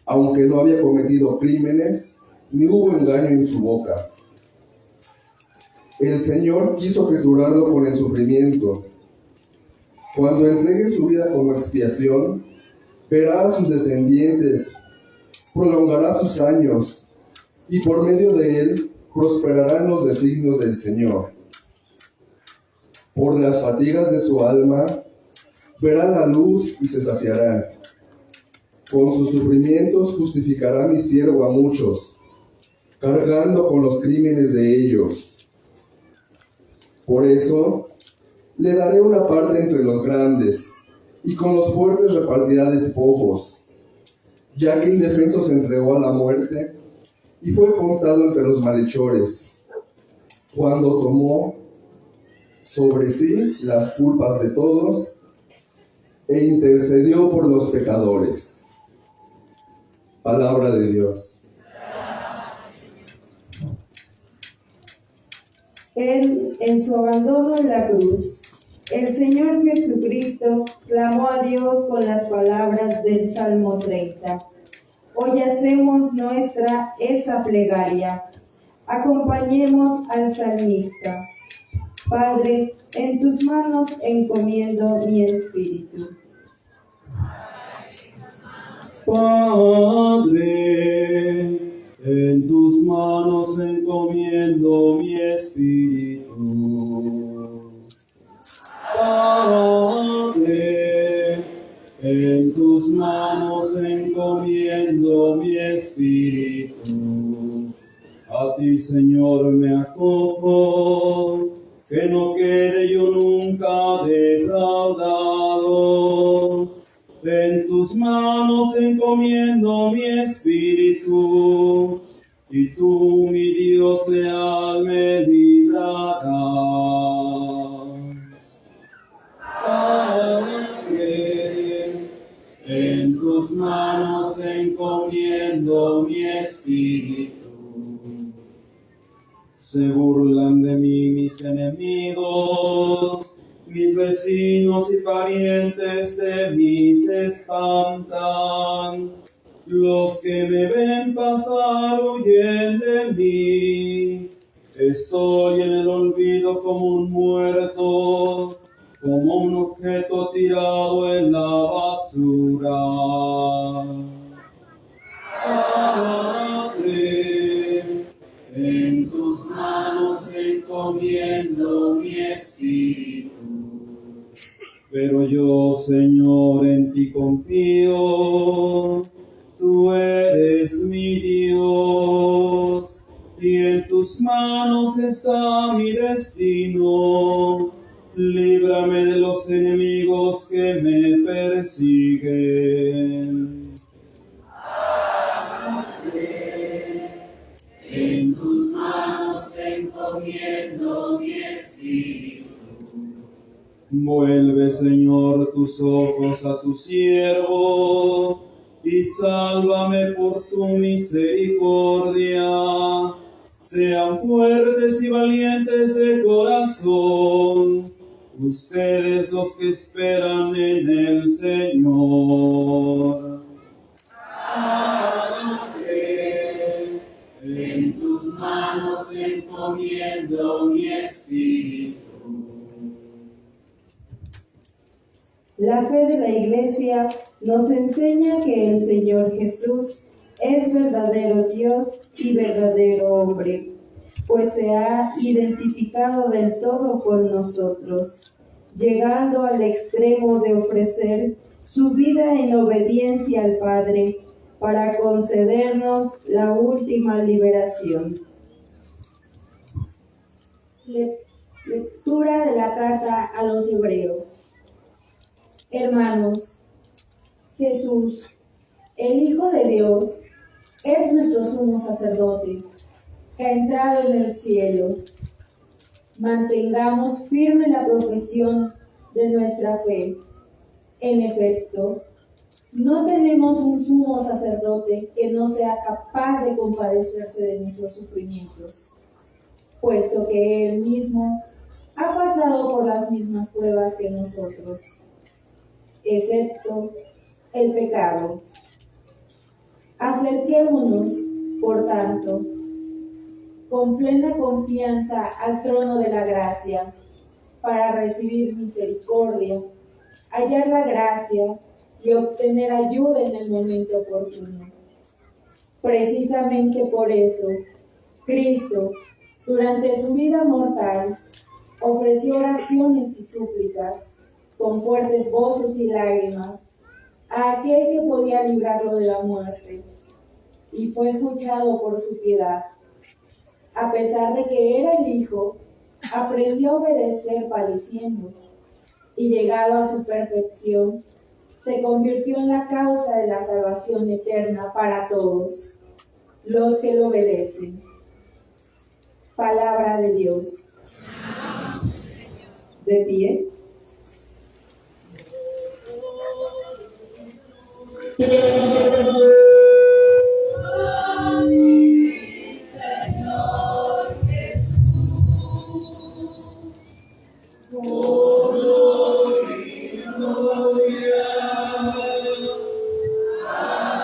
aunque no había cometido crímenes, ni hubo engaño en su boca. El Señor quiso triturarlo con el sufrimiento. Cuando entregue su vida como expiación, verá a sus descendientes, prolongará sus años, y por medio de él prosperarán los designios del Señor. Por las fatigas de su alma, verá la luz y se saciará. Con sus sufrimientos justificará mi siervo a muchos, cargando con los crímenes de ellos. Por eso, le daré una parte entre los grandes, y con los fuertes repartirá despojos, ya que indefenso se entregó a la muerte, y fue contado entre los malhechores, cuando tomó sobre sí las culpas de todos, e intercedió por los pecadores. Palabra de Dios. Él, en su abandono en la cruz, el Señor Jesucristo clamó a Dios con las palabras del Salmo 30. Hoy hacemos nuestra esa plegaria. Acompañemos al salmista. Padre, en tus manos encomiendo mi espíritu. Padre, en tus manos encomiendo mi espíritu. Padre, en tus manos encomiendo mi espíritu. A ti, Señor, me acojo, que no quede yo nunca defraudado. En tus manos encomiendo mi espíritu, y tú, mi Dios leal, me librarás. Padre, en tus manos encomiendo mi espíritu. Se burlan de mí mis enemigos, mis vecinos y parientes de mí se espantan. Los que me ven pasar huyen de mí. Estoy en el olvido como un muerto, como un objeto tirado en la basura. Padre, en tus manos encomiendo mi espíritu. Pero yo, Señor, en ti confío. Tú eres mi Dios, y en tus manos está mi destino. Líbrame de los enemigos que me persiguen. En tus manos encomiendo mi espíritu. Vuelve, Señor, tus ojos a tu siervo, y sálvame por tu misericordia. Sean fuertes y valientes de corazón, ustedes los que esperan en el Señor. Padre, en tus manos encomiendo mi espíritu. La fe de la Iglesia nos enseña que el Señor Jesús es verdadero Dios y verdadero hombre, pues se ha identificado del todo con nosotros, llegando al extremo de ofrecer su vida en obediencia al Padre para concedernos la última liberación. Lectura de la carta a los Hebreos. Hermanos, Jesús, el Hijo de Dios, es nuestro sumo sacerdote, que ha entrado en el cielo. Mantengamos firme la profesión de nuestra fe. En efecto, no tenemos un sumo sacerdote que no sea capaz de compadecerse de nuestros sufrimientos, puesto que Él mismo ha pasado por las mismas pruebas que nosotros, excepto el pecado. Acerquémonos, por tanto, con plena confianza al trono de la gracia, para recibir misericordia, hallar la gracia y obtener ayuda en el momento oportuno. Precisamente por eso, Cristo, durante su vida mortal, ofreció oraciones y súplicas, con fuertes voces y lágrimas, a aquel que podía librarlo de la muerte, y fue escuchado por su piedad. A pesar de que era el Hijo, aprendió a obedecer padeciendo, y llegado a su perfección, se convirtió en la causa de la salvación eterna para todos los que lo obedecen. Palabra de Dios. De pie. Señor Jesús, Honor y gloria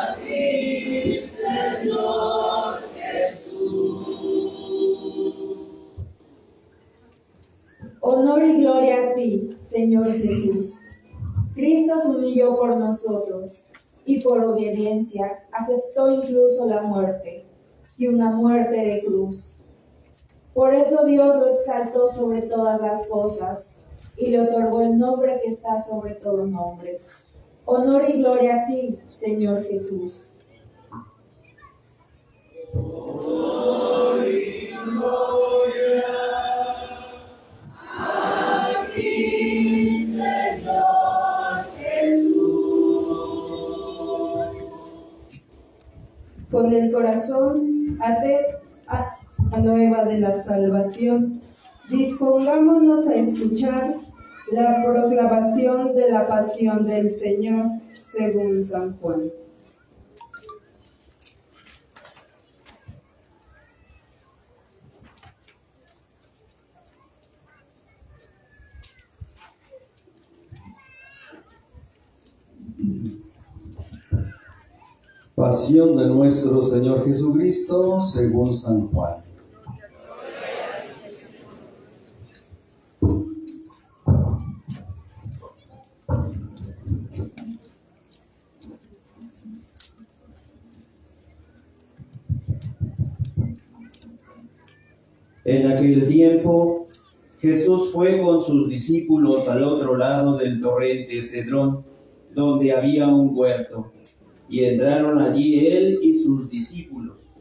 a ti, Señor Jesús. Honor y gloria a ti, Señor Jesús. Cristo se humilló por nosotros, y por obediencia aceptó incluso la muerte, y una muerte de cruz. Por eso Dios lo exaltó sobre todas las cosas y le otorgó el nombre que está sobre todo nombre. Honor y gloria a ti, Señor Jesús. Honor y gloria a ti, Señor Jesús. Con el corazón atento a la nueva de la salvación, dispongámonos a escuchar la proclamación de la pasión del Señor según San Juan. Pasión de nuestro Señor Jesucristo según San Juan. En aquel tiempo, Jesús fue con sus discípulos al otro lado del torrente Cedrón, donde había un huerto, y entraron allí él y sus discípulos.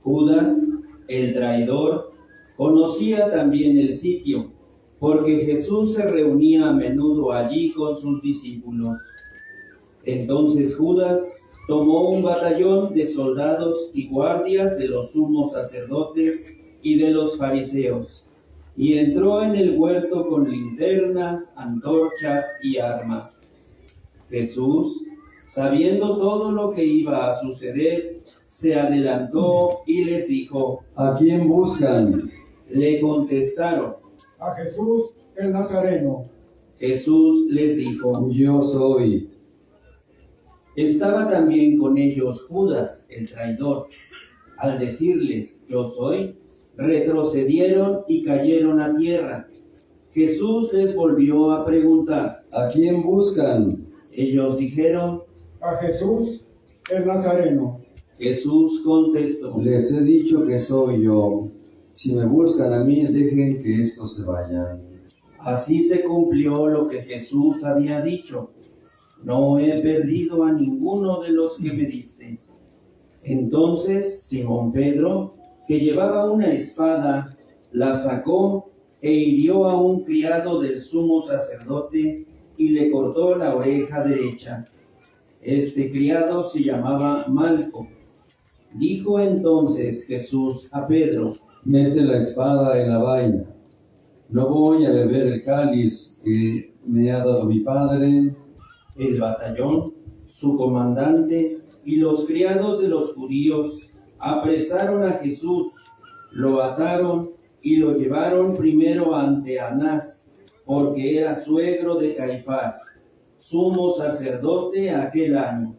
Judas, el traidor, conocía también el sitio, porque Jesús se reunía a menudo allí con sus discípulos. Entonces Judas tomó un batallón de soldados y guardias de los sumos sacerdotes y de los fariseos, y entró en el huerto con linternas, antorchas y armas. Jesús, sabiendo todo lo que iba a suceder, se adelantó y les dijo: ¿A quién buscan? Le contestaron: a Jesús el Nazareno. Jesús les dijo: Yo soy. Estaba también con ellos Judas, el traidor. Al decirles: Yo soy, retrocedieron y cayeron a tierra. Jesús les volvió a preguntar: ¿A quién buscan? Ellos dijeron: a Jesús el Nazareno. Jesús contestó: Les he dicho que soy yo. Si me buscan a mí, dejen que estos se vayan. Así se cumplió lo que Jesús había dicho: No he perdido a ninguno de los que me diste. Entonces Simón Pedro, que llevaba una espada, la sacó e hirió a un criado del sumo sacerdote y le cortó la oreja derecha. Este criado se llamaba Malco. Dijo entonces Jesús a Pedro: Mete la espada en la vaina. ¿No voy a beber el cáliz que me ha dado mi Padre? El batallón, su comandante y los criados de los judíos apresaron a Jesús, lo ataron y lo llevaron primero ante Anás, porque era suegro de Caifás, sumo sacerdote aquel año.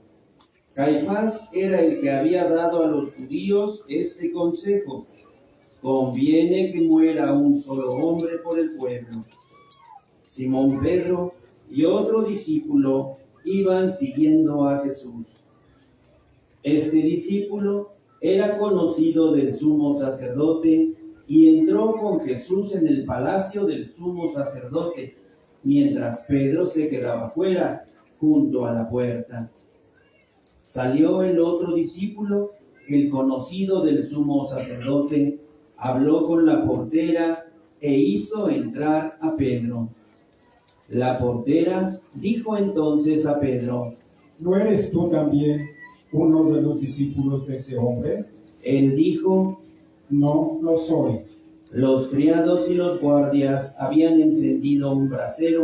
Caifás era el que había dado a los judíos este consejo: conviene que muera un solo hombre por el pueblo. Simón Pedro y otro discípulo iban siguiendo a Jesús. Este discípulo era conocido del sumo sacerdote y entró con Jesús en el palacio del sumo sacerdote, mientras Pedro se quedaba fuera, junto a la puerta. Salió el otro discípulo, el conocido del sumo sacerdote, habló con la portera e hizo entrar a Pedro. La portera dijo entonces a Pedro: ¿No eres tú también uno de los discípulos de ese hombre? Él dijo: No lo soy. Los criados y los guardias habían encendido un brasero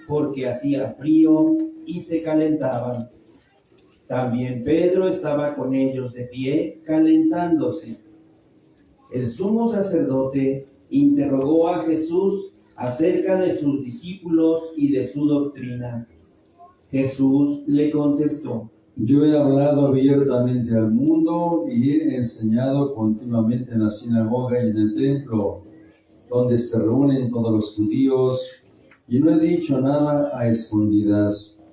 porque hacía frío y se calentaban. También Pedro estaba con ellos de pie, calentándose. El sumo sacerdote interrogó a Jesús acerca de sus discípulos y de su doctrina. Jesús le contestó: Yo he hablado abiertamente al mundo y he enseñado continuamente en la sinagoga y en el templo, donde se reúnen todos los judíos, y no he dicho nada a escondidas.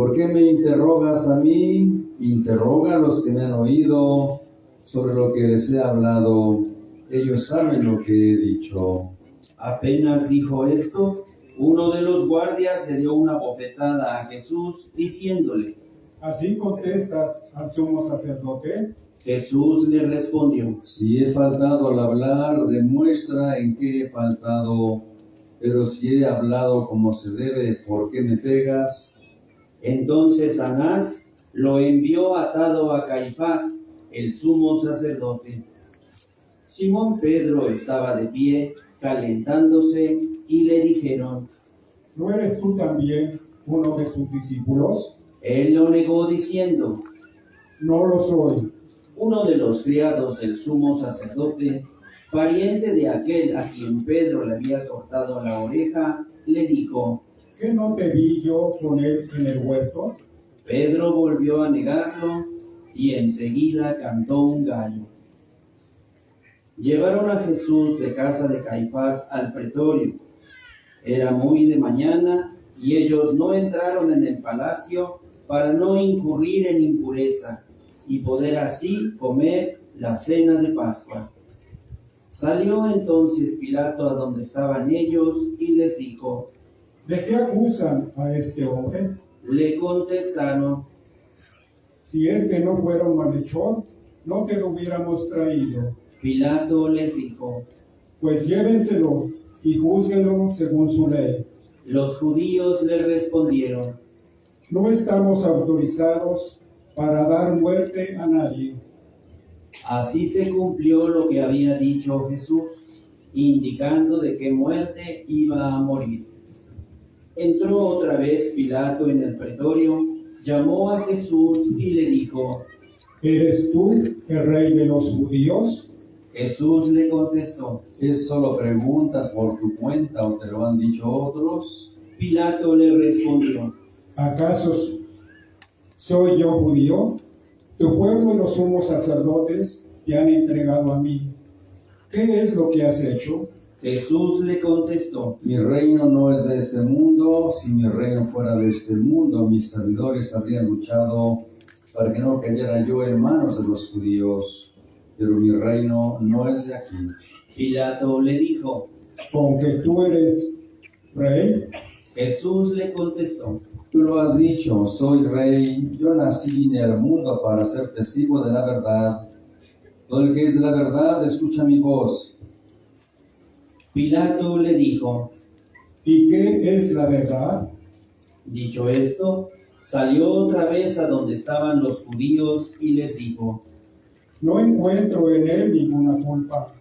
¿Por qué me interrogas a mí? Interroga a los que me han oído sobre lo que les he hablado. Ellos saben lo que he dicho. Apenas dijo esto, uno de los guardias le dio una bofetada a Jesús, diciéndole: ¿Así contestas al sumo sacerdote? Jesús le respondió: Si he faltado al hablar, demuestra en qué he faltado. Pero si he hablado como se debe, ¿por qué me pegas? Entonces Anás lo envió atado a Caifás, el sumo sacerdote. Simón Pedro estaba de pie, calentándose, y le dijeron: ¿No eres tú también uno de sus discípulos? Él lo negó diciendo: No lo soy. Uno de los criados del sumo sacerdote, pariente de aquel a quien Pedro le había cortado la oreja, le dijo: ¿Qué no te vi yo con él en el huerto? Pedro volvió a negarlo y enseguida cantó un gallo. Llevaron a Jesús de casa de Caifás al pretorio. Era muy de mañana y ellos no entraron en el palacio para no incurrir en impureza y poder así comer la cena de Pascua. Salió entonces Pilato a donde estaban ellos y les dijo: ¿De qué acusan a este hombre? Le contestaron: Si este no fuera un malhechor, no te lo hubiéramos traído. Pilato les dijo: Pues llévenselo y júzguenlo según su ley. Los judíos le respondieron: No estamos autorizados para dar muerte a nadie. Así se cumplió lo que había dicho Jesús, indicando de qué muerte iba a morir. Entró otra vez Pilato en el pretorio, llamó a Jesús y le dijo: ¿Eres tú el rey de los judíos? Jesús le contestó: ¿Es solo preguntas por tu cuenta o te lo han dicho otros? Pilato le respondió: ¿Acaso soy yo judío? Tu pueblo y los sumos sacerdotes te han entregado a mí. ¿Qué es lo que has hecho? Jesús le contestó: Mi reino no es de este mundo. Si mi reino fuera de este mundo, mis servidores habrían luchado para que no cayera yo en manos de los judíos. Pero mi reino no es de aquí. Pilato le dijo: ¿Con que tú eres rey? Jesús le contestó: Tú lo has dicho, soy rey. Yo nací en el mundo para ser testigo de la verdad. Todo el que es de la verdad, escucha mi voz. Pilato le dijo: ¿Y qué es la verdad? Dicho esto, salió otra vez a donde estaban los judíos y les dijo: No encuentro en él ninguna culpa.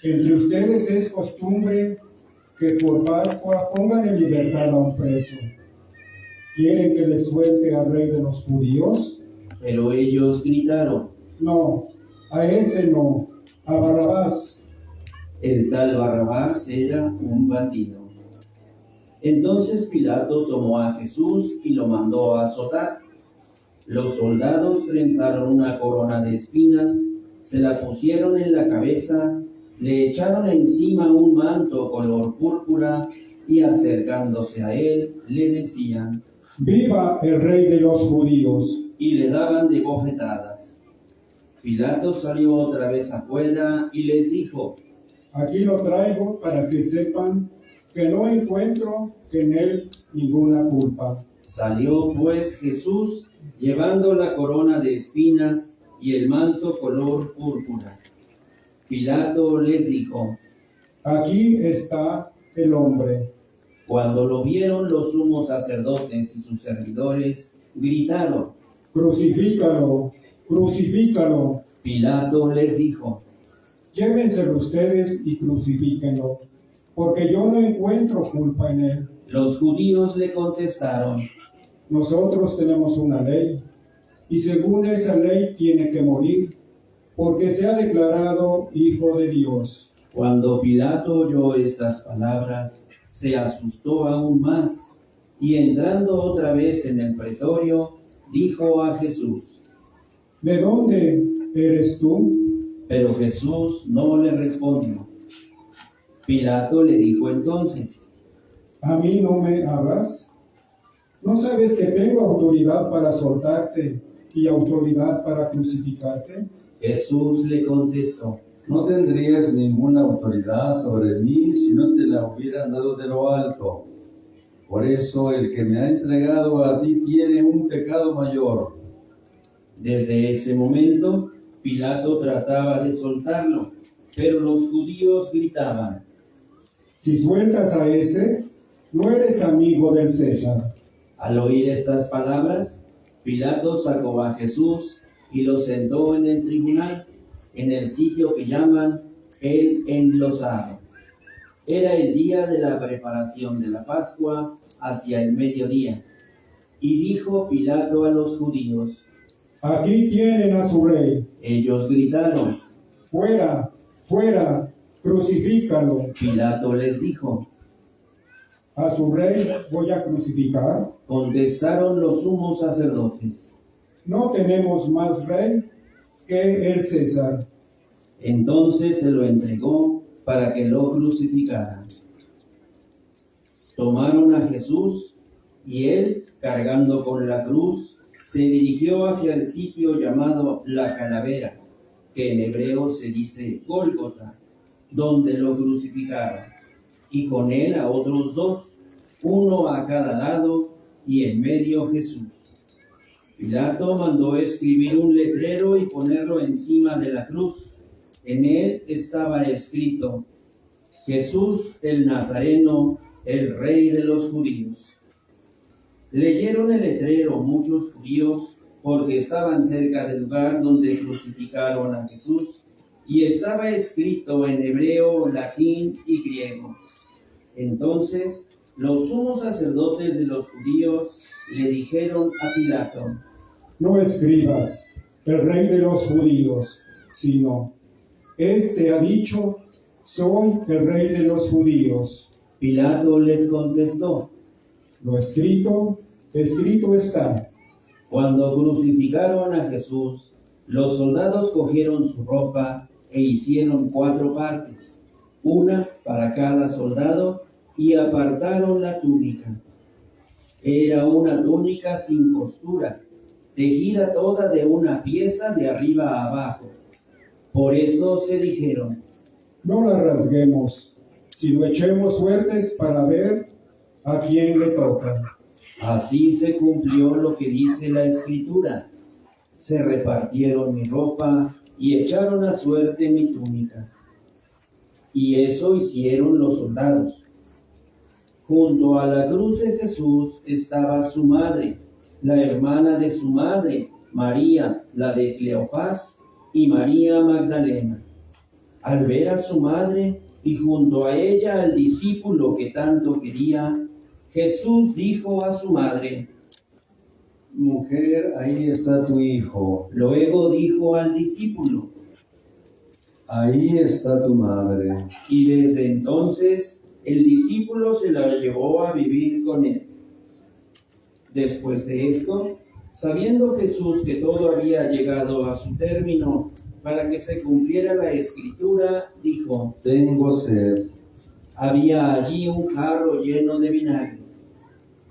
Entre ustedes es costumbre que por Pascua pongan en libertad a un preso. ¿Quieren que les suelte al rey de los judíos? Pero ellos gritaron: No, a ese no, a Barrabás. El tal Barrabás era un bandido. Entonces Pilato tomó a Jesús y lo mandó a azotar. Los soldados trenzaron una corona de espinas, se la pusieron en la cabeza, le echaron encima un manto color púrpura y acercándose a él le decían: ¡Viva el rey de los judíos! Y le daban de bofetadas. Pilato salió otra vez afuera y les dijo: Aquí lo traigo para que sepan que no encuentro en él ninguna culpa. Salió pues Jesús llevando la corona de espinas y el manto color púrpura. Pilato les dijo: Aquí está el hombre. Cuando lo vieron los sumos sacerdotes y sus servidores, gritaron: ¡Crucifícalo! ¡Crucifícalo! Pilato les dijo: Llévenselo ustedes y crucifíquenlo, porque yo no encuentro culpa en él. Los judíos le contestaron: Nosotros tenemos una ley, y según esa ley tiene que morir, porque se ha declarado Hijo de Dios. Cuando Pilato oyó estas palabras, se asustó aún más, y entrando otra vez en el pretorio, dijo a Jesús: ¿De dónde eres tú? Pero Jesús no le respondió. Pilato le dijo entonces: ¿A mí no me hablas? ¿No sabes que tengo autoridad para soltarte y autoridad para crucificarte? Jesús le contestó: No tendrías ninguna autoridad sobre mí si no te la hubieran dado de lo alto. Por eso el que me ha entregado a ti tiene un pecado mayor. Desde ese momento, Pilato trataba de soltarlo, pero los judíos gritaban: Si sueltas a ese, no eres amigo del César. Al oír estas palabras, Pilato sacó a Jesús y lo sentó en el tribunal, en el sitio que llaman el Enlosado. Era el día de la preparación de la Pascua, hacia el mediodía. Y dijo Pilato a los judíos: Aquí tienen a su rey. Ellos gritaron: Fuera, fuera, crucifícalo. Pilato les dijo: ¿A su rey voy a crucificar? Contestaron los sumos sacerdotes: No tenemos más rey que el César. Entonces se lo entregó para que lo crucificaran. Tomaron a Jesús y él, cargando con la cruz, se dirigió hacia el sitio llamado La Calavera, que en hebreo se dice Gólgota, donde lo crucificaron, y con él a otros dos, uno a cada lado, y en medio Jesús. Pilato mandó escribir un letrero y ponerlo encima de la cruz. En él estaba escrito: Jesús el Nazareno, el Rey de los judíos. Leyeron el letrero muchos judíos, porque estaban cerca del lugar donde crucificaron a Jesús, y estaba escrito en hebreo, latín y griego. Entonces los sumos sacerdotes de los judíos le dijeron a Pilato: No escribas, el rey de los judíos, sino, este ha dicho, soy el rey de los judíos. Pilato les contestó: Lo escrito, escrito está. Cuando crucificaron a Jesús, los soldados cogieron su ropa e hicieron 4 partes, una para cada soldado, y apartaron la túnica. Era una túnica sin costura, tejida toda de una pieza de arriba a abajo. Por eso se dijeron: No la rasguemos, sino echemos suertes para ver a quién le toca. Así se cumplió lo que dice la Escritura: se repartieron mi ropa y echaron a suerte mi túnica. Y eso hicieron los soldados. Junto a la cruz de Jesús estaba su madre, la hermana de su madre, María, la de Cleofás, y María Magdalena. Al ver a su madre y junto a ella al discípulo que tanto quería, Jesús dijo a su madre: Mujer, ahí está tu hijo. Luego dijo al discípulo: Ahí está tu madre. Y desde entonces el discípulo se la llevó a vivir con él. Después de esto, sabiendo Jesús que todo había llegado a su término, para que se cumpliera la Escritura, dijo: Tengo sed. Había allí un jarro lleno de vinagre.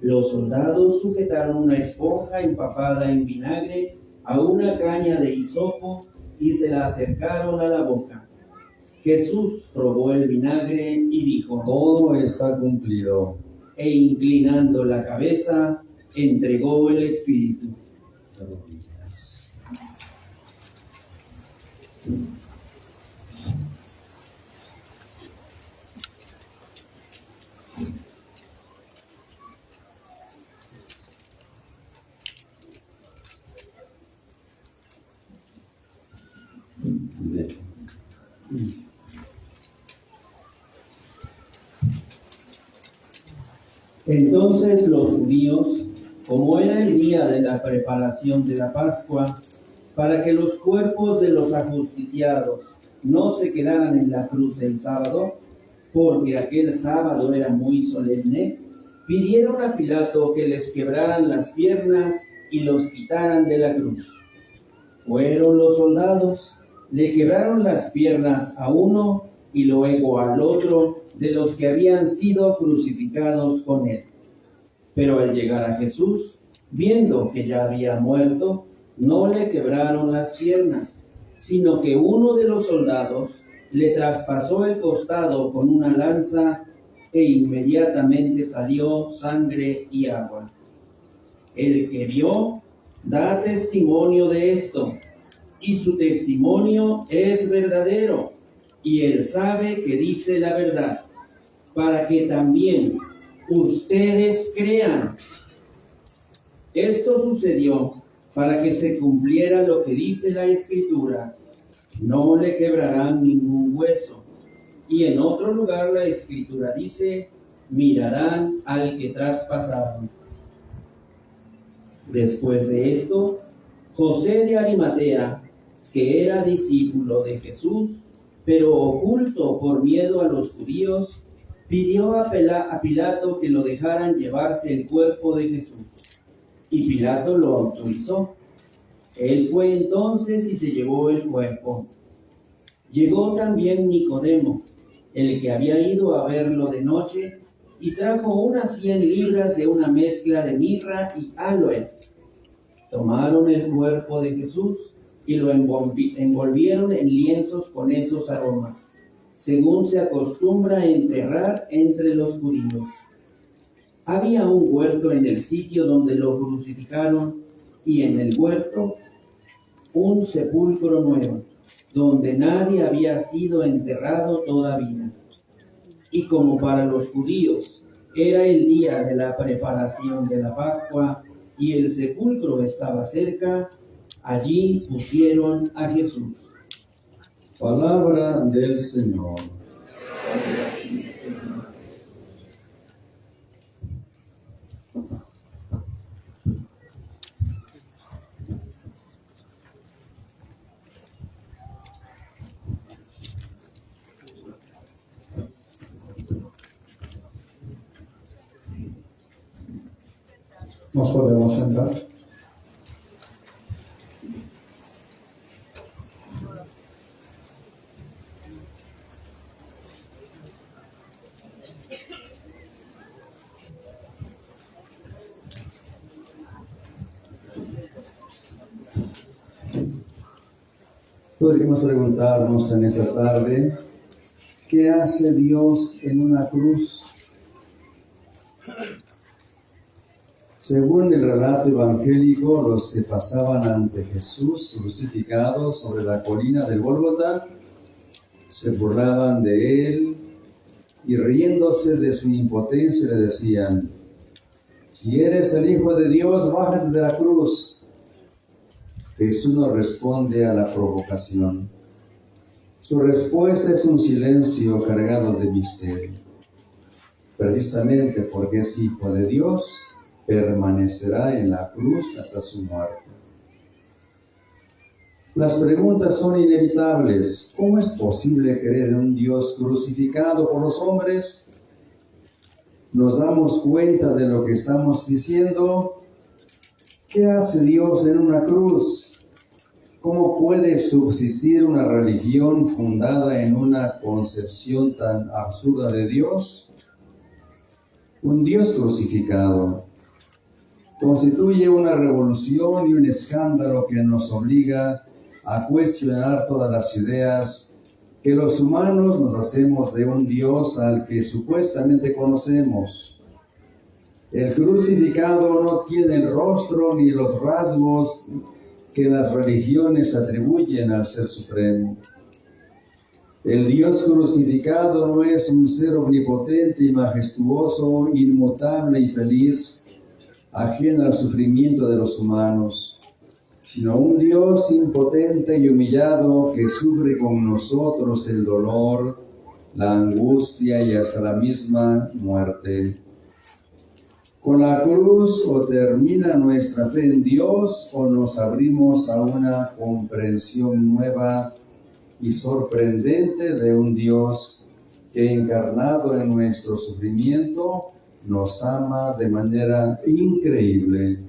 Los soldados sujetaron una esponja empapada en vinagre a una caña de hisopo y se la acercaron a la boca. Jesús probó el vinagre y dijo: Todo está cumplido. E inclinando la cabeza, entregó el Espíritu. Entonces los judíos, como era el día de la preparación de la Pascua, para que los cuerpos de los ajusticiados no se quedaran en la cruz el sábado, porque aquel sábado era muy solemne, pidieron a Pilato que les quebraran las piernas y los quitaran de la cruz. Fueron los soldados, le quebraron las piernas a uno y luego al otro de los que habían sido crucificados con él. Pero al llegar a Jesús, viendo que ya había muerto, no le quebraron las piernas, sino que uno de los soldados le traspasó el costado con una lanza e inmediatamente salió sangre y agua. El que vio da testimonio de esto, y su testimonio es verdadero, y él sabe que dice la verdad, para que también ustedes crean. Esto sucedió para que se cumpliera lo que dice la Escritura: no le quebrarán ningún hueso. Y en otro lugar la Escritura dice: mirarán al que traspasaron. Después de esto, José de Arimatea, que era discípulo de Jesús, pero oculto por miedo a los judíos, pidió a Pilato que lo dejaran llevarse el cuerpo de Jesús. Y Pilato lo autorizó. Él fue entonces y se llevó el cuerpo. Llegó también Nicodemo, el que había ido a verlo de noche, y trajo unas 100 libras de una mezcla de mirra y áloe. Tomaron el cuerpo de Jesús y lo envolvieron en lienzos con esos aromas, según se acostumbra enterrar entre los judíos. Había un huerto en el sitio donde lo crucificaron, y en el huerto un sepulcro nuevo, donde nadie había sido enterrado todavía. Y como para los judíos era el día de la preparación de la Pascua y el sepulcro estaba cerca, allí pusieron a Jesús. Palabra del Señor. Nos podemos sentar. Podríamos preguntarnos en esta tarde, ¿qué hace Dios en una cruz? Según el relato evangélico, los que pasaban ante Jesús crucificado sobre la colina del Gólgota se burlaban de él y riéndose de su impotencia le decían: si eres el Hijo de Dios, bájate de la cruz. Jesús no responde a la provocación. Su respuesta es un silencio cargado de misterio. Precisamente porque es Hijo de Dios, permanecerá en la cruz hasta su muerte. Las preguntas son inevitables. ¿Cómo es posible creer en un Dios crucificado por los hombres? ¿Nos damos cuenta de lo que estamos diciendo? ¿Qué hace Dios en una cruz? ¿Cómo puede subsistir una religión fundada en una concepción tan absurda de Dios? Un Dios crucificado constituye una revolución y un escándalo que nos obliga a cuestionar todas las ideas que los humanos nos hacemos de un Dios al que supuestamente conocemos. El crucificado no tiene el rostro ni los rasgos que las religiones atribuyen al Ser Supremo. El Dios crucificado no es un ser omnipotente y majestuoso, inmutable y feliz, ajeno al sufrimiento de los humanos, sino un Dios impotente y humillado que sufre con nosotros el dolor, la angustia y hasta la misma muerte. Con la cruz o termina nuestra fe en Dios o nos abrimos a una comprensión nueva y sorprendente de un Dios que encarnado en nuestro sufrimiento nos ama de manera increíble.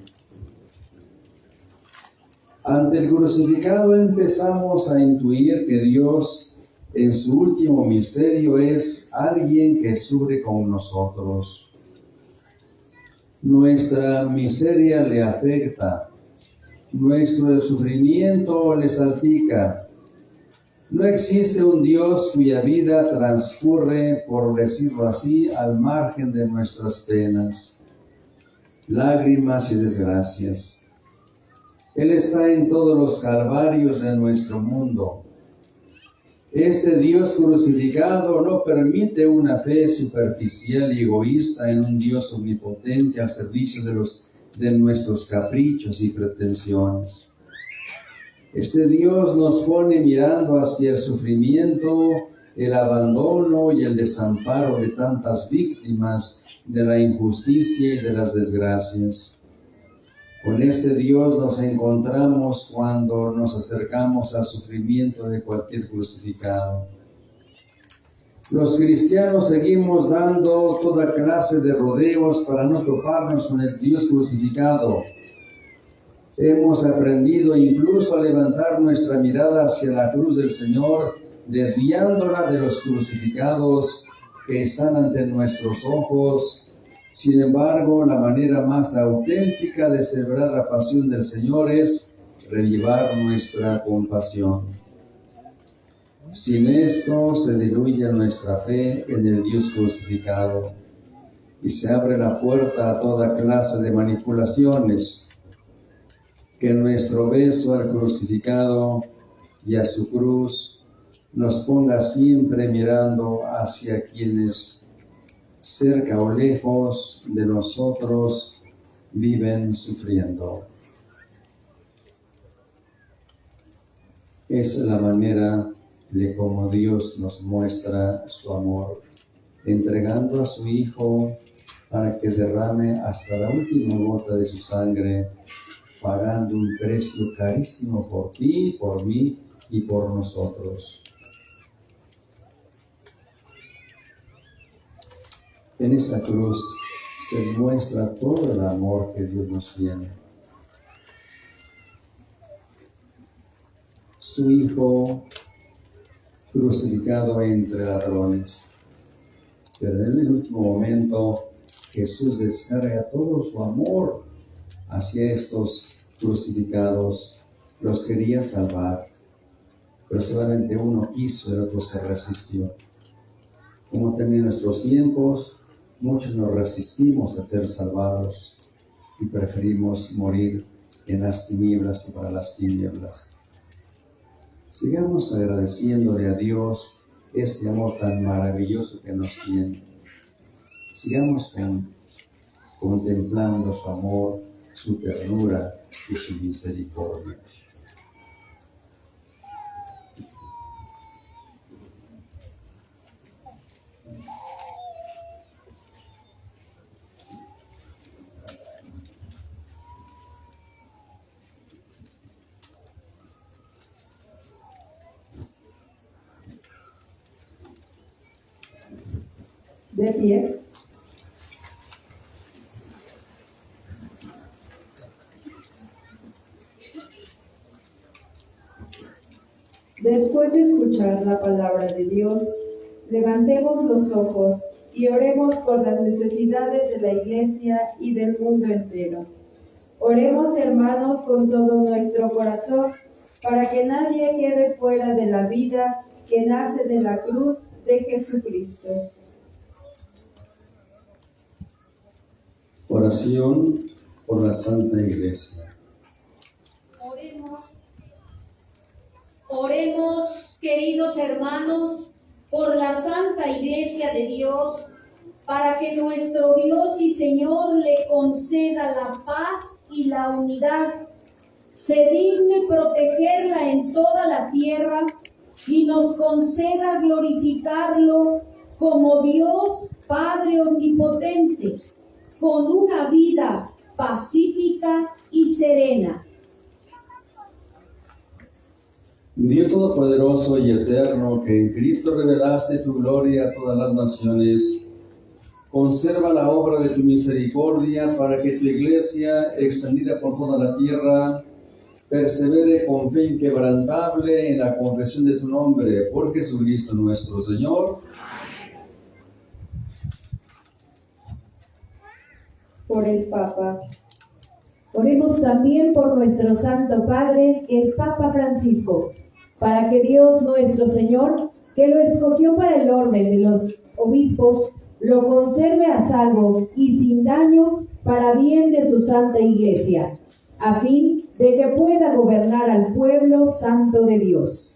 Ante el crucificado empezamos a intuir que Dios en su último misterio es alguien que sufre con nosotros. Nuestra miseria le afecta, nuestro sufrimiento le salpica. No existe un Dios cuya vida transcurre, por decirlo así, al margen de nuestras penas, lágrimas y desgracias. Él está en todos los calvarios de nuestro mundo. Este Dios crucificado no permite una fe superficial y egoísta en un Dios omnipotente al servicio de nuestros caprichos y pretensiones. Este Dios nos pone mirando hacia el sufrimiento, el abandono y el desamparo de tantas víctimas de la injusticia y de las desgracias. Con este Dios nos encontramos cuando nos acercamos al sufrimiento de cualquier crucificado. Los cristianos seguimos dando toda clase de rodeos para no toparnos con el Dios crucificado. Hemos aprendido incluso a levantar nuestra mirada hacia la cruz del Señor, desviándola de los crucificados que están ante nuestros ojos. Sin embargo, la manera más auténtica de celebrar la pasión del Señor es revivar nuestra compasión. Sin esto se diluye nuestra fe en el Dios crucificado y se abre la puerta a toda clase de manipulaciones. Que nuestro beso al crucificado y a su cruz nos ponga siempre mirando hacia quienes cerca o lejos de nosotros viven sufriendo. Es la manera de cómo Dios nos muestra su amor, entregando a su Hijo para que derrame hasta la última gota de su sangre, pagando un precio carísimo por ti, por mí y por nosotros. En esa cruz se muestra todo el amor que Dios nos tiene. Su Hijo crucificado entre ladrones. Pero en el último momento Jesús descarga todo su amor hacia estos crucificados. Los quería salvar, pero solamente uno quiso, el otro se resistió. Como también en nuestros tiempos, muchos nos resistimos a ser salvados y preferimos morir en las tinieblas y para las tinieblas. Sigamos agradeciéndole a Dios este amor tan maravilloso que nos tiene. Sigamos contemplando su amor, su ternura y su misericordia. De pie. Después de escuchar la palabra de Dios, levantemos los ojos y oremos por las necesidades de la Iglesia y del mundo entero. Oremos, hermanos, con todo nuestro corazón, para que nadie quede fuera de la vida que nace de la cruz de Jesucristo. Oración por la Santa Iglesia. Oremos, queridos hermanos, por la Santa Iglesia de Dios, para que nuestro Dios y Señor le conceda la paz y la unidad, se digne protegerla en toda la tierra y nos conceda glorificarlo como Dios Padre Omnipotente, con una vida pacífica y serena. Dios Todopoderoso y Eterno, que en Cristo revelaste tu gloria a todas las naciones, conserva la obra de tu misericordia para que tu Iglesia, extendida por toda la tierra, persevere con fe inquebrantable en la confesión de tu nombre, por Jesucristo nuestro Señor. por el Papa. Oremos también por nuestro Santo Padre, el Papa Francisco, para que Dios nuestro Señor, que lo escogió para el orden de los obispos, lo conserve a salvo y sin daño para bien de su Santa Iglesia, a fin de que pueda gobernar al pueblo santo de Dios.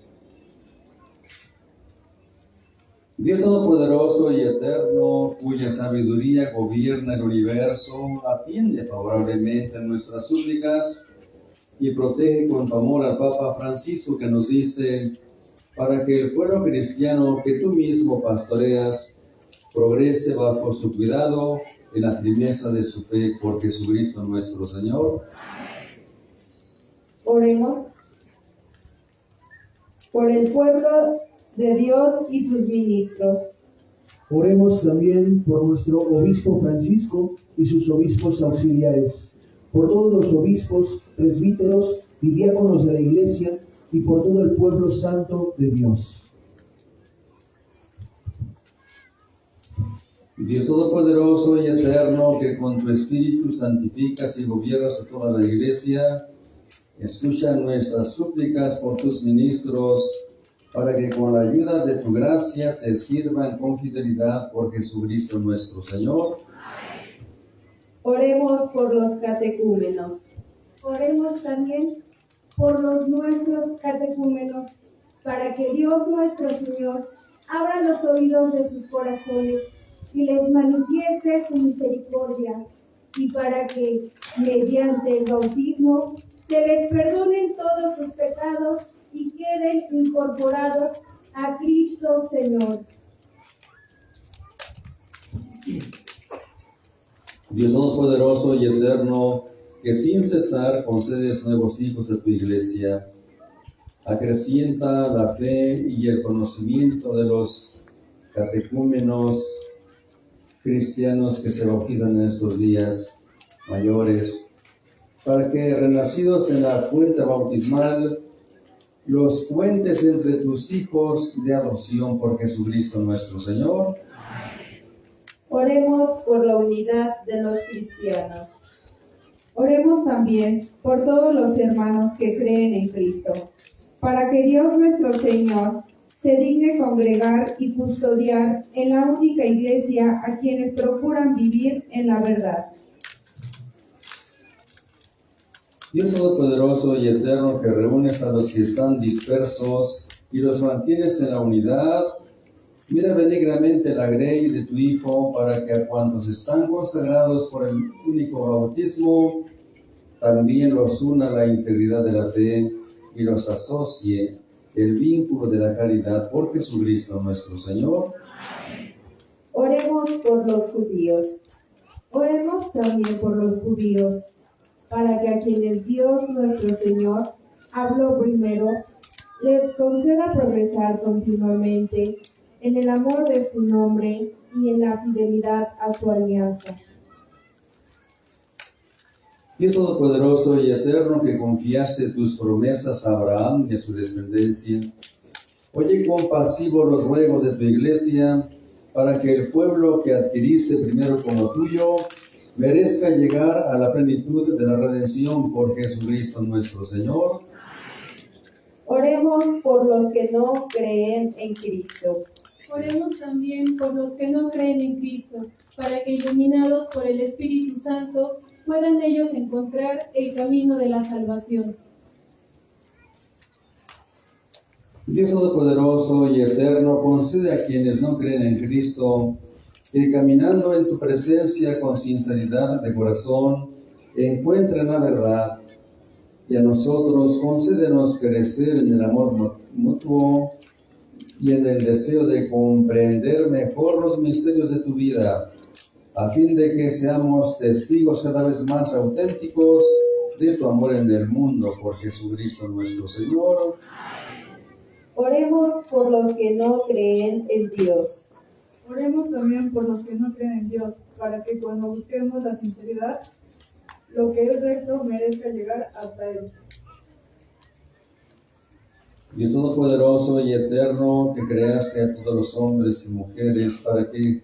Dios Todopoderoso y Eterno, cuya sabiduría gobierna el universo, atiende favorablemente a nuestras súplicas y protege con tu amor al Papa Francisco que nos diste, para que el pueblo cristiano que tú mismo pastoreas progrese bajo su cuidado en la firmeza de su fe por Jesucristo nuestro Señor. Oremos por el pueblo de Dios y sus ministros. Oremos también por nuestro obispo Francisco y sus obispos auxiliares, por todos los obispos, presbíteros y diáconos de la Iglesia y por todo el pueblo santo de Dios. Dios Todopoderoso y Eterno, que con tu Espíritu santificas y gobiernas a toda la Iglesia, escucha nuestras súplicas por tus ministros, para que con la ayuda de tu gracia te sirvan con fidelidad por Jesucristo nuestro Señor. Oremos por los catecúmenos. Oremos también por los nuestros catecúmenos, para que Dios nuestro Señor abra los oídos de sus corazones y les manifieste su misericordia, y para que, mediante el bautismo, se les perdonen todos sus pecados y queden incorporados a Cristo Señor. Dios Todopoderoso y Eterno, que sin cesar concedes nuevos hijos de tu Iglesia, acrecienta la fe y el conocimiento de los catecúmenos cristianos que se bautizan en estos días mayores, para que, renacidos en la fuente bautismal, los cuentes entre tus hijos de adopción por Jesucristo nuestro Señor. Oremos por la unidad de los cristianos. Oremos también por todos los hermanos que creen en Cristo, para que Dios nuestro Señor se digne congregar y custodiar en la única Iglesia a quienes procuran vivir en la verdad. Dios Todopoderoso y Eterno, que reúnes a los que están dispersos y los mantienes en la unidad, mira benignamente la grey de tu Hijo, para que a cuantos están consagrados por el único bautismo, también los una la integridad de la fe y los asocie el vínculo de la caridad por Jesucristo nuestro Señor. Oremos por los judíos. Oremos también por los judíos, para que a quienes Dios nuestro Señor habló primero, les conceda progresar continuamente en el amor de su nombre y en la fidelidad a su alianza. Dios Todopoderoso y Eterno, que confiaste tus promesas a Abraham y a su descendencia, oye compasivo los ruegos de tu Iglesia, para que el pueblo que adquiriste primero como tuyo merezca llegar a la plenitud de la redención por Jesucristo nuestro Señor. Oremos por los que no creen en Cristo. Oremos también por los que no creen en Cristo, para que, iluminados por el Espíritu Santo, puedan ellos encontrar el camino de la salvación. Dios Todopoderoso y Eterno, concede a quienes no creen en Cristo que, caminando en tu presencia con sinceridad de corazón, encuentren la verdad, y a nosotros concédenos crecer en el amor mutuo y en el deseo de comprender mejor los misterios de tu vida, a fin de que seamos testigos cada vez más auténticos de tu amor en el mundo, por Jesucristo nuestro Señor. Oremos por los que no creen en Dios. Oremos también por los que no creen en Dios, para que cuando busquemos la sinceridad, lo que es recto merezca llegar hasta Él. Dios Todopoderoso y Eterno, que creaste a todos los hombres y mujeres para que,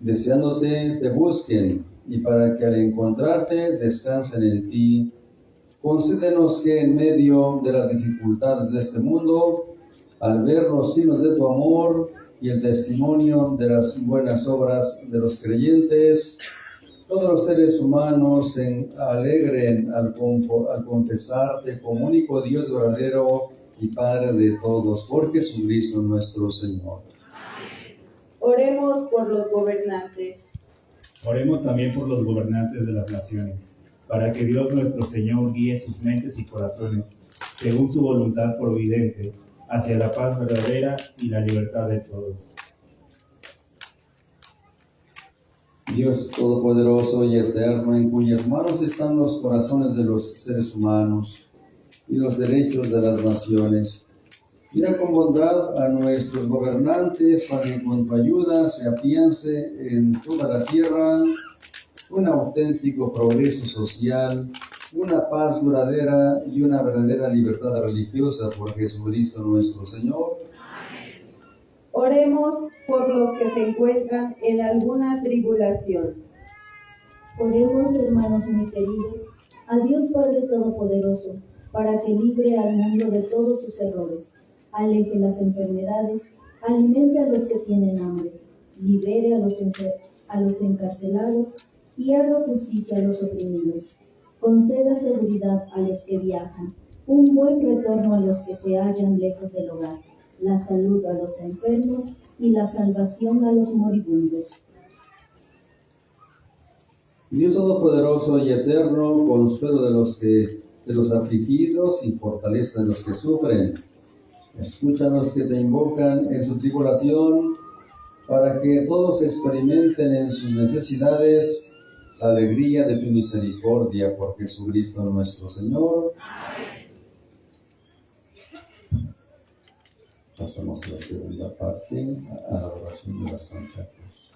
deseándote, te busquen y para que al encontrarte descansen en ti. Concédenos que en medio de las dificultades de este mundo, al ver los signos de tu amor y el testimonio de las buenas obras de los creyentes, todos los seres humanos se alegren al confesarte como único Dios verdadero y Padre de todos, por Jesucristo nuestro Señor. Oremos por los gobernantes. Oremos también por los gobernantes de las naciones, para que Dios nuestro Señor guíe sus mentes y corazones, según su voluntad providente, hacia la paz verdadera y la libertad de todos. Dios Todopoderoso y Eterno, en cuyas manos están los corazones de los seres humanos y los derechos de las naciones, mira con bondad a nuestros gobernantes para que con tu ayuda se afiance en toda la tierra un auténtico progreso social, una paz duradera y una verdadera libertad religiosa por Jesucristo nuestro Señor. Oremos por los que se encuentran en alguna tribulación. Oremos, hermanos muy queridos, a Dios Padre Todopoderoso, para que libre al mundo de todos sus errores, aleje las enfermedades, alimente a los que tienen hambre, libere a los encarcelados y haga justicia a los oprimidos. Conceda seguridad a los que viajan, un buen retorno a los que se hallan lejos del hogar, la salud a los enfermos y la salvación a los moribundos. Dios Todopoderoso y Eterno, consuelo de los afligidos y fortaleza de los que sufren, escucha a los que te invocan en su tribulación, para que todos experimenten en sus necesidades la alegría de tu misericordia por Jesucristo nuestro Señor. Pasamos a la segunda parte, a la oración de la Santa Cruz.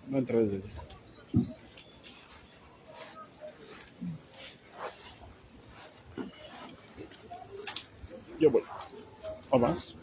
No entra desde allí. Yo voy. ¿O más?